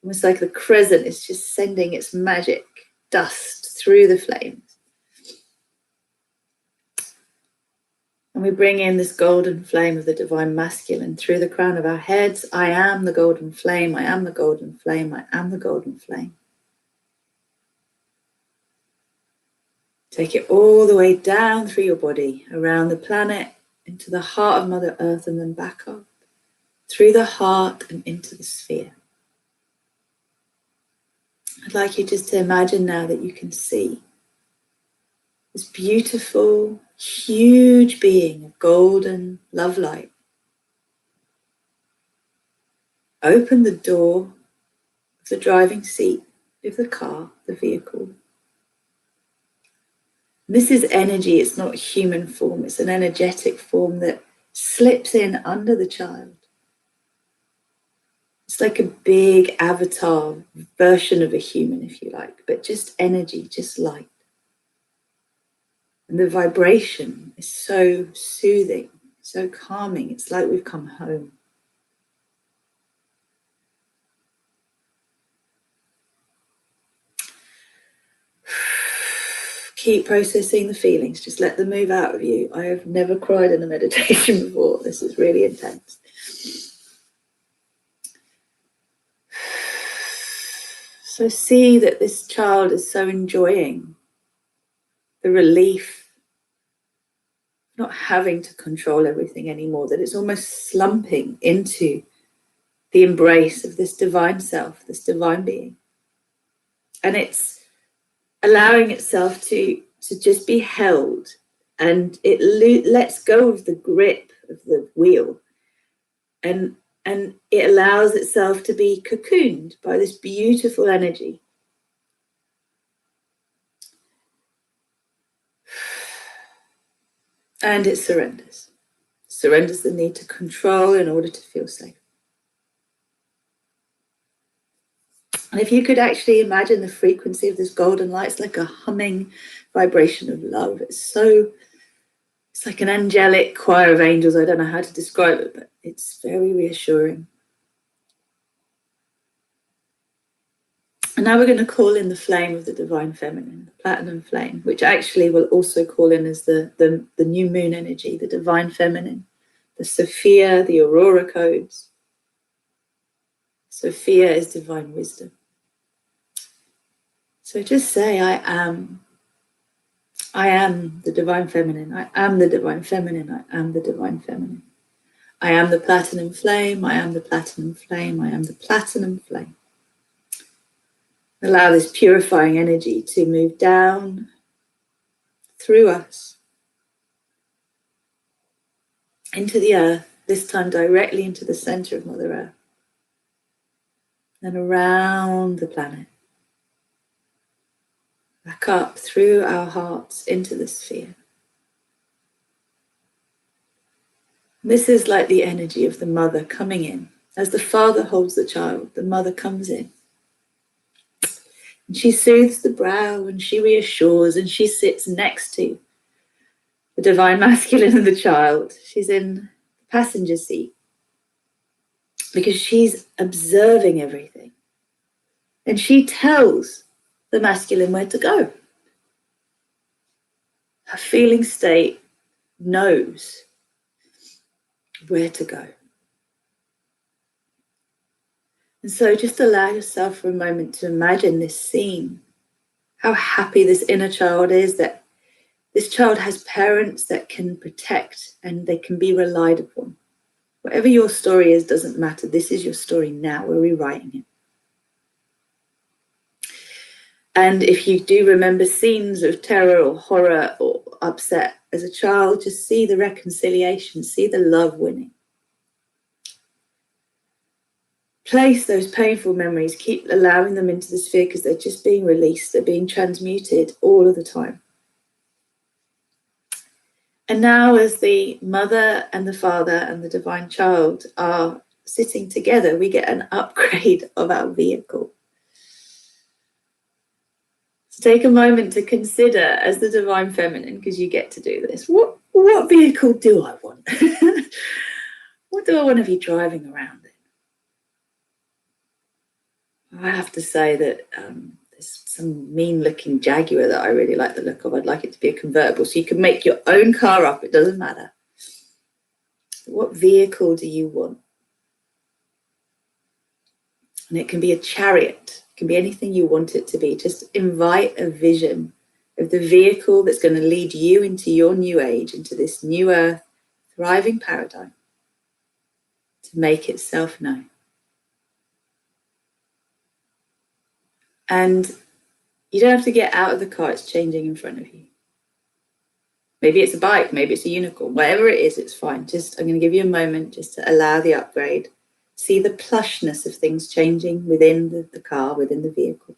Almost like the crescent is just sending its magic dust through the flames. And we bring in this golden flame of the divine masculine through the crown of our heads. I am the golden flame, I am the golden flame, I am the golden flame. Take it all the way down through your body, around the planet, into the heart of Mother Earth, and then back up, through the heart and into the sphere. I'd like you just to imagine now that you can see this beautiful, huge being of golden love light. Open the door of the driving seat of the car, the vehicle. This is energy, it's not human form, it's an energetic form that slips in under the child. It's like a big avatar version of a human, if you like, but just energy, just light. And the vibration is so soothing, so calming. It's like we've come home. Keep processing the feelings. Just let them move out of you. I have never cried in a meditation before. This is really intense. So see that this child is so enjoying the relief, not having to control everything anymore, that it's almost slumping into the embrace of this divine self, this divine being. And it's allowing itself to just be held, and it lets go of the grip of the wheel, and it allows itself to be cocooned by this beautiful energy. And it surrenders. Surrenders the need to control in order to feel safe. And if you could actually imagine the frequency of this golden light, it's like a humming vibration of love. It's like an angelic choir of angels. I don't know how to describe it, but it's very reassuring. And now we're going to call in the flame of the divine feminine, the platinum flame, which actually will also call in as the new moon energy, the divine feminine, the Sophia, the Aurora codes. Sophia is divine wisdom. So just say, I am the divine feminine. I am the divine feminine. I am the divine feminine. I am the platinum flame. I am the platinum flame. I am the platinum flame. Allow this purifying energy to move down through us into the earth, this time directly into the center of Mother Earth, and around the planet, back up through our hearts into the sphere. This is like the energy of the mother coming in. As the father holds the child, the mother comes in. And she soothes the brow and she reassures, and she sits next to the divine masculine and the child. She's in the passenger seat because she's observing everything. And she tells the masculine where to go. Her feeling state knows where to go. And so just allow yourself for a moment to imagine this scene. How happy this inner child is that this child has parents that can protect and they can be relied upon. Whatever your story is doesn't matter. This is your story now. We're rewriting it. And if you do remember scenes of terror or horror or upset as a child, just see the reconciliation, see the love winning. Place those painful memories, keep allowing them into the sphere because they're just being released, they're being transmuted all of the time. And now as the mother and the father and the divine child are sitting together, we get an upgrade of our vehicle. So take a moment to consider, as the divine feminine, because you get to do this, what vehicle do I want? What do I want to be driving around in? I have to say that there's some mean-looking Jaguar that I really like the look of. I'd like it to be a convertible, so you can make your own car up. It doesn't matter. What vehicle do you want? And it can be a chariot. It can be anything you want it to be. Just invite a vision of the vehicle that's going to lead you into your new age, into this new earth, thriving paradigm, to make itself known. And you don't have to get out of the car, it's changing in front of you. Maybe it's a bike, maybe it's a unicorn, whatever it is, it's fine. I'm going to give you a moment just to allow the upgrade. See the plushness of things changing within the car, within the vehicle.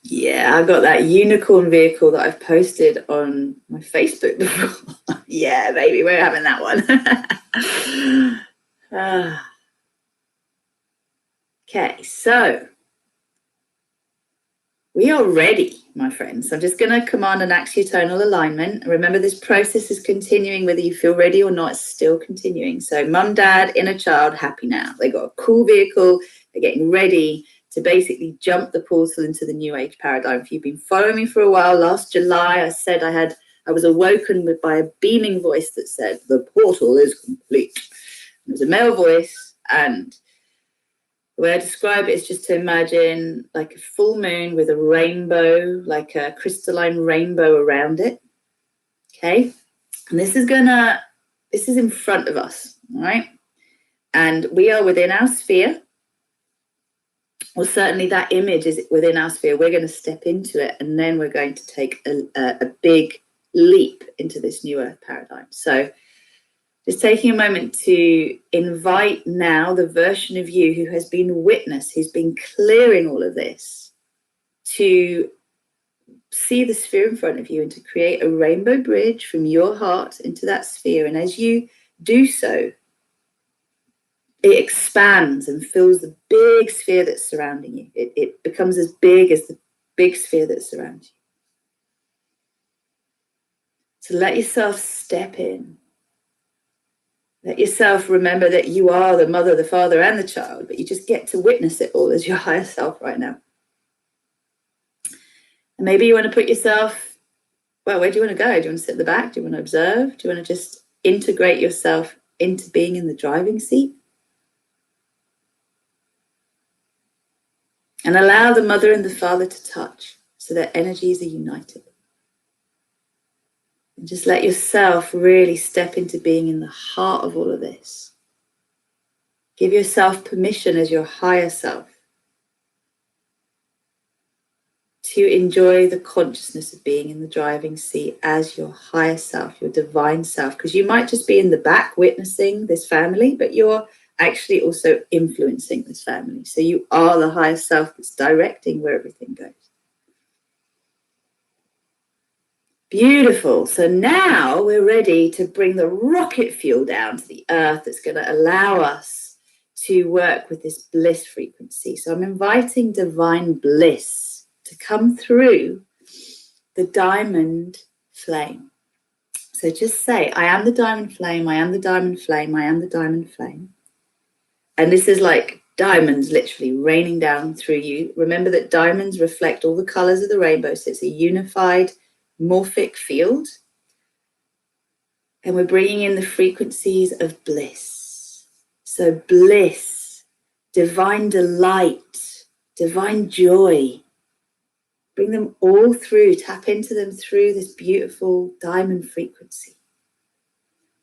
Yeah, I've got that unicorn vehicle that I've posted on my Facebook before. Yeah, baby, we're having that one. Okay, so we are ready, my friends. I'm just going to command an axiotonal alignment. Remember, this process is continuing, whether you feel ready or not, it's still continuing. So mum, dad, inner child, happy now. They got a cool vehicle. They're getting ready to basically jump the portal into the new age paradigm. If you've been following me for a while, last July, I said I was awoken by a beaming voice that said, the portal is complete. It was a male voice, and the way I describe it is just to imagine like a full moon with a rainbow, like a crystalline rainbow around it. Okay. And this is in front of us, all right? And we are within our sphere. Well, certainly that image is within our sphere. We're going to step into it, and then we're going to take a big leap into this new earth paradigm. So just taking a moment to invite now the version of you who has been witness, who's been clearing all of this, to see the sphere in front of you and to create a rainbow bridge from your heart into that sphere. And as you do so, it expands and fills the big sphere that's surrounding you. It becomes as big as the big sphere that surrounds you. So let yourself step in. Let yourself remember that you are the mother, the father, and the child, but you just get to witness it all as your higher self right now. And maybe you want to put yourself, well, where do you want to go? Do you want to sit at the back? Do you want to observe? Do you want to just integrate yourself into being in the driving seat? And allow the mother and the father to touch so their energies are united. And just let yourself really step into being in the heart of all of this. Give yourself permission as your higher self to enjoy the consciousness of being in the driving seat as your higher self, your divine self. Because you might just be in the back witnessing this family, but you're actually also influencing this family. So you are the higher self that's directing where everything goes. Beautiful. So now we're ready to bring the rocket fuel down to the earth that's going to allow us to work with this bliss frequency. So I'm inviting divine bliss to come through the diamond flame. So just say, I am the diamond flame, I am the diamond flame, I am the diamond flame. And this is like diamonds literally raining down through you. Remember that diamonds reflect all the colors of the rainbow. So it's a unified morphic field. And we're bringing in the frequencies of bliss. So bliss, divine delight, divine joy. Bring them all through, tap into them through this beautiful diamond frequency.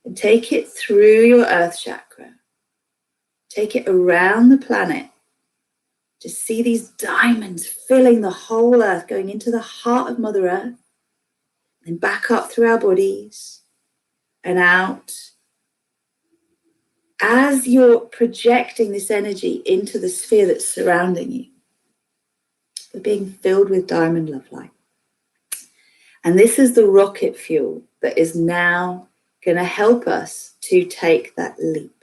And take it through your earth chakra. Take it around the planet. Just see these diamonds filling the whole earth, going into the heart of Mother Earth, and back up through our bodies and out. As you're projecting this energy into the sphere that's surrounding you, you're being filled with diamond love light. And this is the rocket fuel that is now going to help us to take that leap.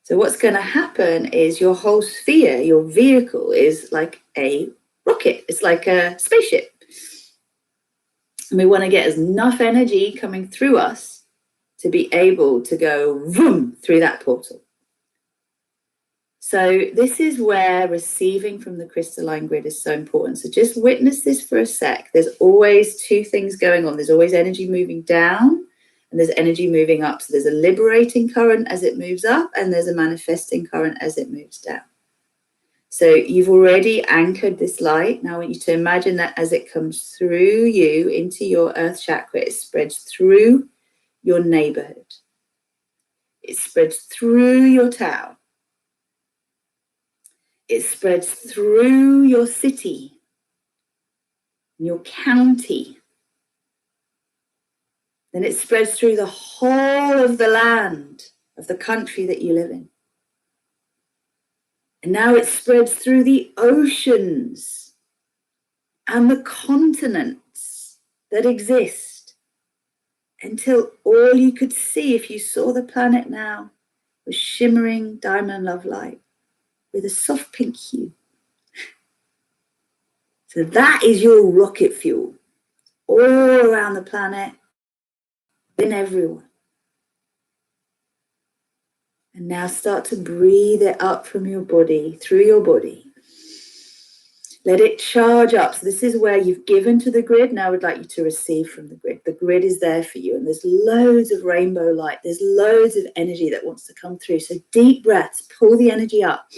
So what's going to happen is your whole sphere, your vehicle, is like a rocket. It's like a spaceship. And we want to get enough energy coming through us to be able to go vroom through that portal. So this is where receiving from the crystalline grid is so important. So just witness this for a sec. There's always two things going on. There's always energy moving down and there's energy moving up. So there's a liberating current as it moves up and there's a manifesting current as it moves down. So you've already anchored this light. Now I want you to imagine that as it comes through you into your earth chakra, it spreads through your neighborhood. It spreads through your town. It spreads through your city, your county. Then it spreads through the whole of the land of the country that you live in. And now it spreads through the oceans and the continents that exist until all you could see, if you saw the planet now, was shimmering diamond love light with a soft pink hue. So that is your rocket fuel all around the planet, in everyone. And now start to breathe it up from your body, through your body. Let it charge up. So this is where you've given to the grid. Now I would like you to receive from the grid. The grid is there for you. And there's loads of rainbow light. There's loads of energy that wants to come through. So deep breaths, pull the energy up.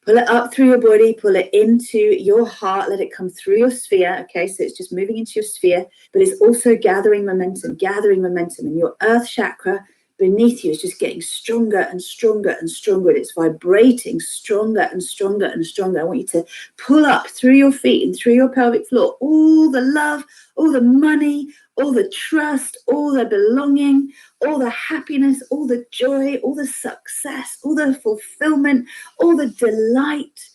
Pull it up through your body, pull it into your heart, let it come through your sphere. Okay, so it's just moving into your sphere, but it's also gathering momentum. And your earth chakra beneath you is just getting stronger and stronger and stronger. And it's vibrating stronger and stronger and stronger. I want you to pull up through your feet and through your pelvic floor all the love, all the money, all the trust, all the belonging, all the happiness, all the joy, all the success, all the fulfillment, all the delight,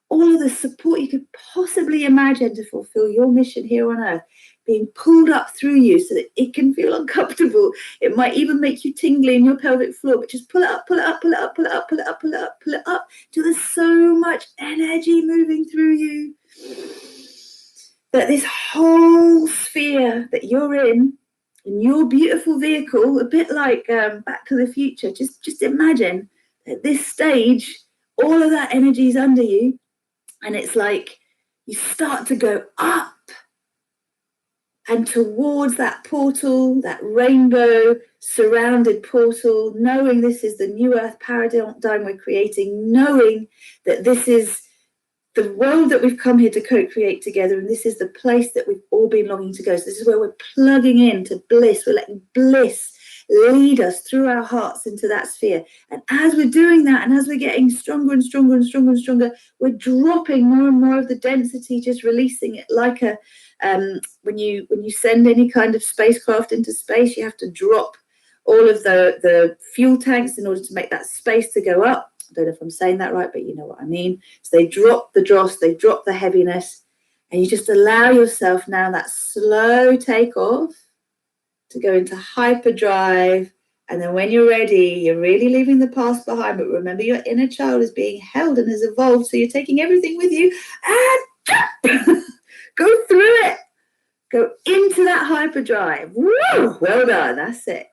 all of the support you could possibly imagine to fulfill your mission here on earth. being pulled up through you so that it can feel uncomfortable. It might even make you tingly in your pelvic floor, but just pull it up, pull it up, pull it up, pull it up, pull it up, pull it up, pull it up, till there's so much energy moving through you that this whole sphere that you're in your beautiful vehicle, a bit like Back to the Future, just imagine at this stage, all of that energy is under you, and it's like you start to go up and towards that portal, that rainbow surrounded portal, knowing this is the new earth paradigm we're creating, knowing that this is the world that we've come here to co-create together, and this is the place that we've all been longing to go. So this is where we're plugging into bliss. We're letting bliss lead us through our hearts into that sphere. And as we're doing that, and as we're getting stronger and stronger and stronger and stronger, we're dropping more and more of the density, just releasing it like a when you send any kind of spacecraft into space, you have to drop all of the fuel tanks in order to make that space to go up. I don't know if I'm saying that right, but you know what I mean. So they drop the dross, they drop the heaviness, and you just allow yourself now that slow takeoff to go into hyperdrive. And then when you're ready, you're really leaving the past behind. But remember, your inner child is being held and has evolved. So you're taking everything with you and go through it. Go into that hyperdrive. Woo! Well done. That's it.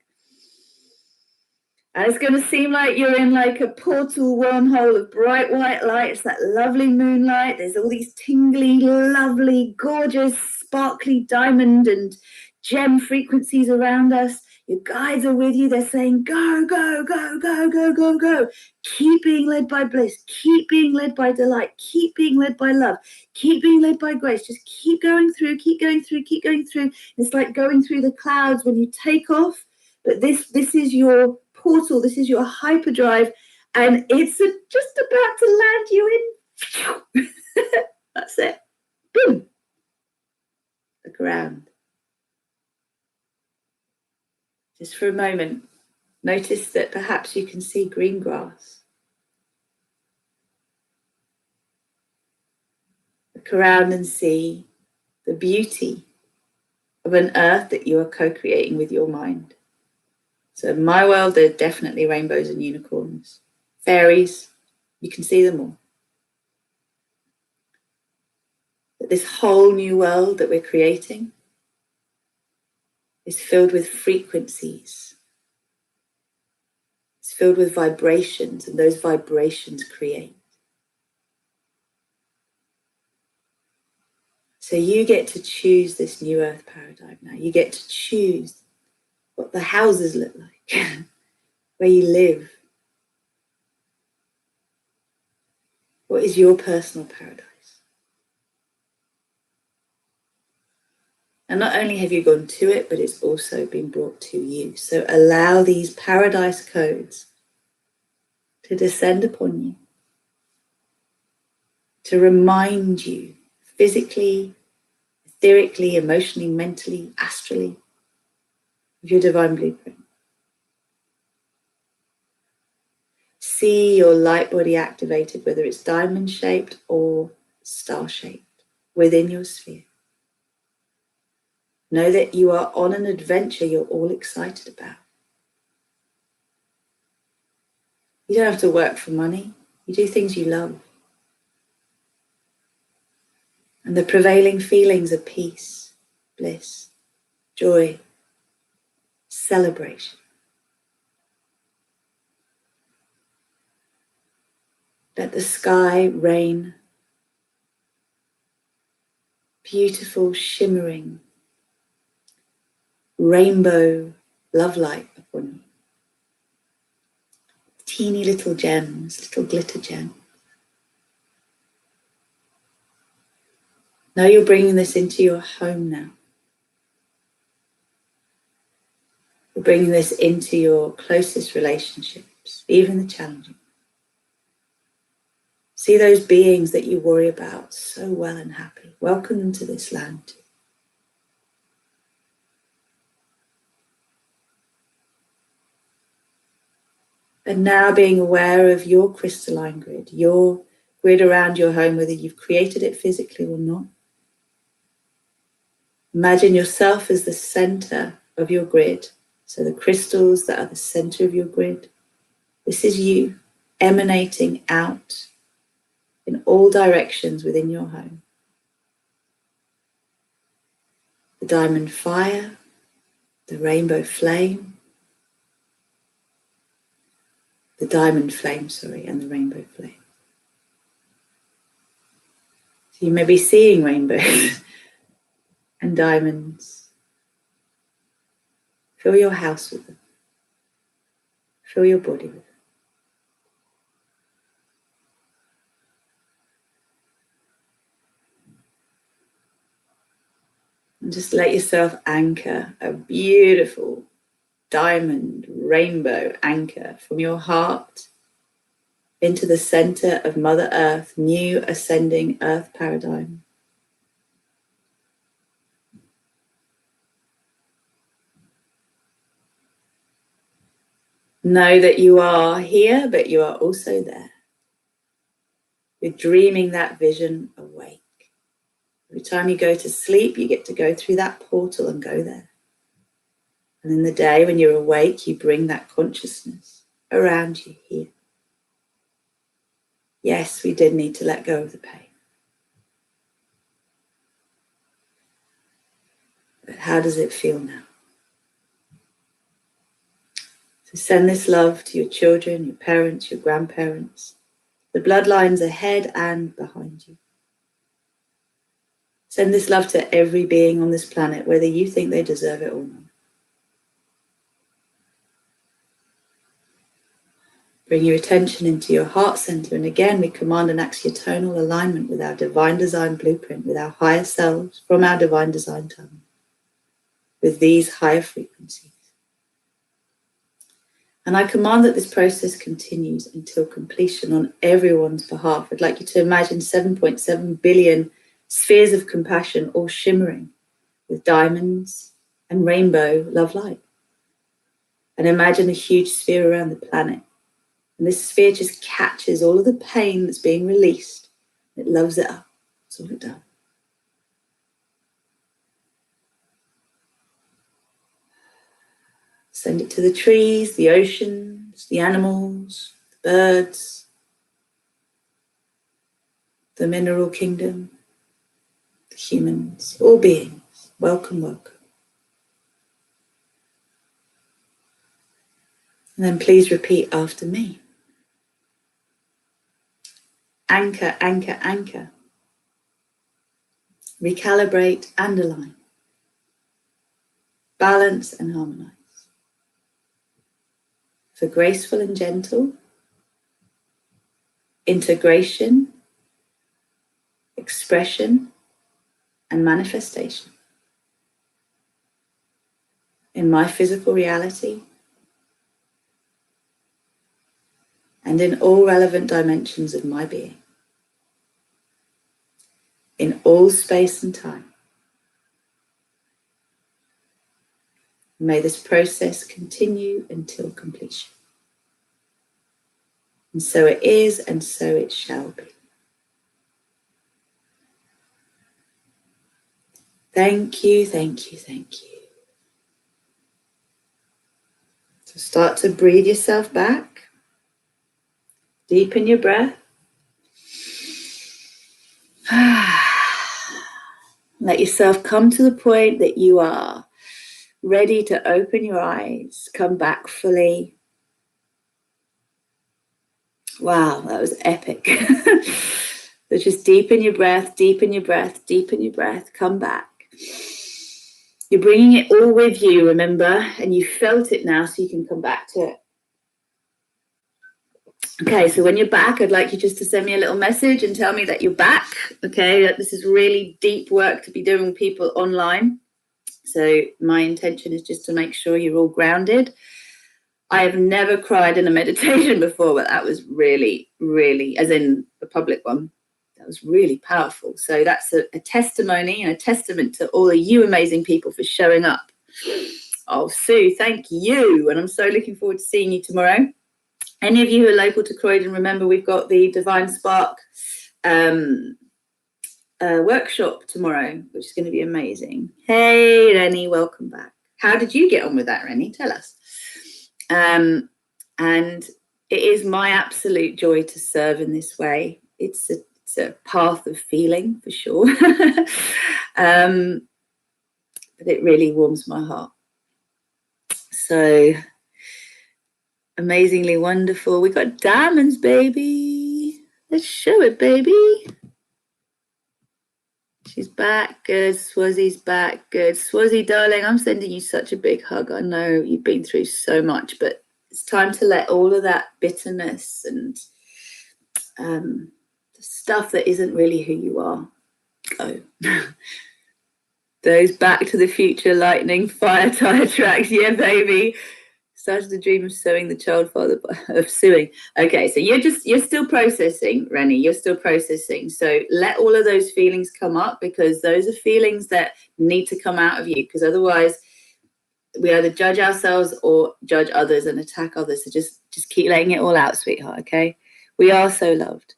And it's going to seem like you're in like a portal wormhole of bright white light. It's that lovely moonlight. There's all these tingly, lovely, gorgeous, sparkly diamond and gem frequencies around us. Your guides are with you. They're saying, go, go, go, go, go, go, go. Keep being led by bliss. Keep being led by delight. Keep being led by love. Keep being led by grace. Just keep going through, keep going through, keep going through. It's like going through the clouds when you take off. But this is your portal. This is your hyperdrive. And it's just about to land you in. That's it. Boom. Look around. Just for a moment, notice that perhaps you can see green grass. Look around and see the beauty of an earth that you are co-creating with your mind. So in my world, there are definitely rainbows and unicorns. Fairies, you can see them all. But this whole new world that we're creating is filled with frequencies. It's filled with vibrations, and those vibrations create. So you get to choose this new earth paradigm now. You get to choose what the houses look like, where you live. What is your personal paradise? And not only have you gone to it, but it's also been brought to you. So allow these paradise codes to descend upon you, to remind you physically, etherically, emotionally, mentally, astrally of your divine blueprint. See your light body activated, whether it's diamond shaped or star shaped, within your sphere. Know that you are on an adventure you're all excited about. You don't have to work for money. You do things you love. And the prevailing feelings are peace, bliss, joy, celebration. Let the sky rain beautiful, shimmering rainbow love light upon you. Teeny little gems, little glitter gems. Now you're bringing this into your home now. You're bringing this into your closest relationships, even the challenging. See those beings that you worry about so well and happy. Welcome them to this land too. And now being aware of your crystalline grid, your grid around your home, whether you've created it physically or not. Imagine yourself as the center of your grid. So the crystals that are the center of your grid. This is you emanating out in all directions within your home. The diamond fire, the rainbow flame, the diamond flame, and the rainbow flame. So you may be seeing rainbows and diamonds. Fill your house with them. Fill your body with them. And just let yourself anchor a beautiful diamond rainbow anchor from your heart into the center of Mother Earth, new ascending Earth paradigm. Know that you are here, but you are also there. You're dreaming that vision awake. Every time you go to sleep, you get to go through that portal and go there. And in the day when you're awake, you bring that consciousness around you here. Yes, we did need to let go of the pain. But how does it feel now? So send this love to your children, your parents, your grandparents, the bloodlines ahead and behind you. Send this love to every being on this planet, whether you think they deserve it or not. Bring your attention into your heart center, and again we command and ask your tonal alignment with our divine design blueprint, with our higher selves from our divine design tongue, with these higher frequencies. And I command that this process continues until completion on everyone's behalf. I'd like you to imagine 7.7 billion spheres of compassion, all shimmering with diamonds and rainbow love light. And imagine a huge sphere around the planet. And this sphere just catches all of the pain that's being released. It loves it up. That's all it does. Send it to the trees, the oceans, the animals, the birds, the mineral kingdom, the humans, all beings. Welcome, welcome. And then please repeat after me. Anchor, anchor, anchor. Recalibrate and align. Balance and harmonize. For graceful and gentle, integration, expression, and manifestation. In my physical reality, and in all relevant dimensions of my being. In all space and time. May this process continue until completion. And so it is, and so it shall be. Thank you, thank you, thank you. So start to breathe yourself back. Deepen your breath. Let yourself come to the point that you are ready to open your eyes, come back fully. Wow, that was epic. So just deepen your breath, deepen your breath, deepen your breath, come back. You're bringing it all with you, remember, and you felt it now, so you can come back to it. Okay, so when you're back, I'd like you just to send me a little message and tell me that you're back. Okay, that this is really deep work to be doing with people online. So my intention is just to make sure you're all grounded. I have never cried in a meditation before, but that was really, really, as in the public one, that was really powerful. So that's a testimony and a testament to all of you amazing people for showing up. Oh, Sue, thank you. And I'm so looking forward to seeing you tomorrow. Any of you who are local to Croydon, remember we've got the Divine Spark workshop tomorrow, which is going to be amazing. Hey, Rennie, welcome back. How did you get on with that, Rennie? Tell us. And it is my absolute joy to serve in this way. It's a path of feeling, for sure. But it really warms my heart. So amazingly wonderful. We got diamonds, baby. Let's show it, baby. She's back. Good. Swazi's back. Good. Swazi, darling, I'm sending you such a big hug. I know you've been through so much, but it's time to let all of that bitterness and the stuff that isn't really who you are go. Those Back to the Future lightning fire tire tracks. Yeah, baby. Started the dream of suing the child father of suing. Okay, so you're still processing, Rennie. You're still processing. So let all of those feelings come up, because those are feelings that need to come out of you, because otherwise we either judge ourselves or judge others and attack others. So just keep letting it all out, sweetheart. Okay, we are so loved.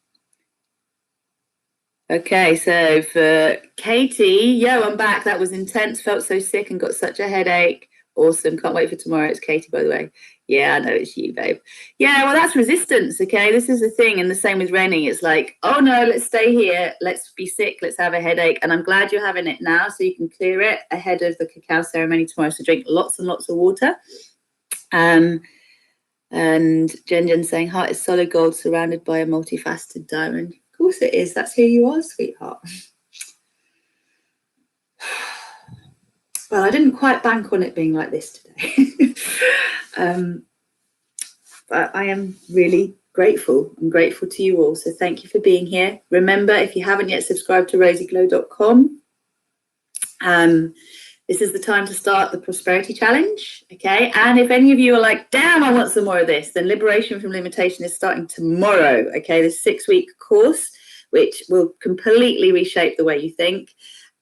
Okay, so for Katie, yo, I'm back. That was intense. Felt so sick and got such a headache. Awesome. Can't wait for tomorrow. It's Katie, by the way. Yeah, I know it's you, babe. Yeah, well, that's resistance, okay? This is the thing. And the same with Rennie. It's like, oh, no, let's stay here. Let's be sick. Let's have a headache. And I'm glad you're having it now so you can clear it ahead of the cacao ceremony tomorrow. So drink lots and lots of water. And Jen saying, heart is solid gold surrounded by a multifaceted diamond. Of course it is. That's who you are, sweetheart. Well, I didn't quite bank on it being like this today. But I am really grateful. I'm grateful to you all. So thank you for being here. Remember, if you haven't yet subscribed to rosieglow.com, this is the time to start the Prosperity Challenge, okay? And if any of you are like, damn, I want some more of this, then Liberation from Limitation is starting tomorrow, okay? This 6-week course, which will completely reshape the way you think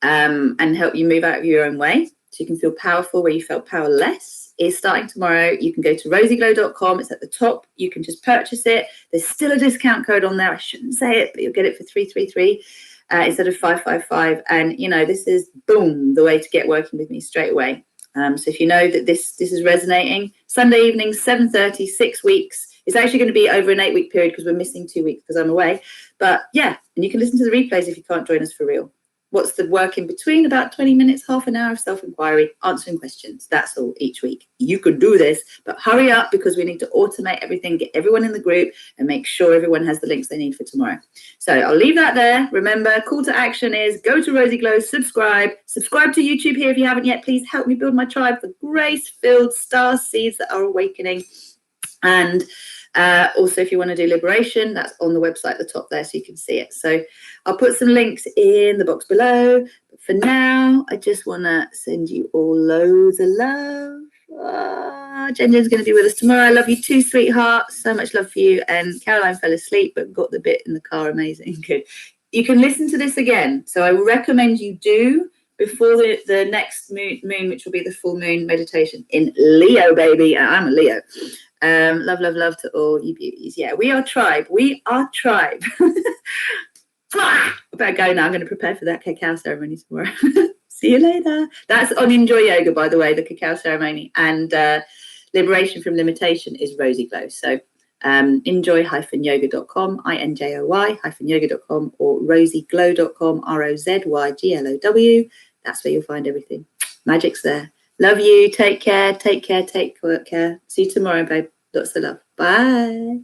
and help you move out of your own way so you can feel powerful where you felt powerless, is starting tomorrow. You can go to rosieglow.com. It's at the top. You can just purchase it. There's still a discount code on there. I shouldn't say it, but you'll get it for 333 instead of 555. And, you know, this is, boom, the way to get working with me straight away. So if you know that this is resonating, Sunday evening, 7:30, 6 weeks. It's actually going to be over an 8-week period because we're missing 2 weeks because I'm away. But, yeah, and you can listen to the replays if you can't join us for real. What's the work in between? About 20 minutes, half an hour of self-inquiry, answering questions. That's all each week. You could do this, but hurry up because we need to automate everything, get everyone in the group and make sure everyone has the links they need for tomorrow. So I'll leave that there. Remember, call to action is go to Rosie Glow, subscribe to YouTube here if you haven't yet. Please help me build my tribe for grace-filled star seeds that are awakening. And also, if you want to do Liberation, that's on the website at the top there so you can see it. So I'll put some links in the box below. But for now, I just want to send you all loads of love. Jen's going to be with us tomorrow. I love you too, sweetheart. So much love for you. And Caroline fell asleep but got the bit in the car. Amazing. Good. You can listen to this again. So I recommend you do before the next moon, which will be the full moon meditation in Leo, baby. I'm a Leo. Love to all you beauties. Yeah, we are tribe. I better go now. I'm going to prepare for that cacao ceremony tomorrow. See you later. That's on Enjoy Yoga, by the way, the cacao ceremony. And Liberation from Limitation is Rosie Glow. So enjoy-yoga.com, INJOY-yoga.com, or rosieglow.com, ROZYGLOW. That's where you'll find everything. Magic's there. Love you. Take care. Take care. See you tomorrow, babe. Lots of love. Bye.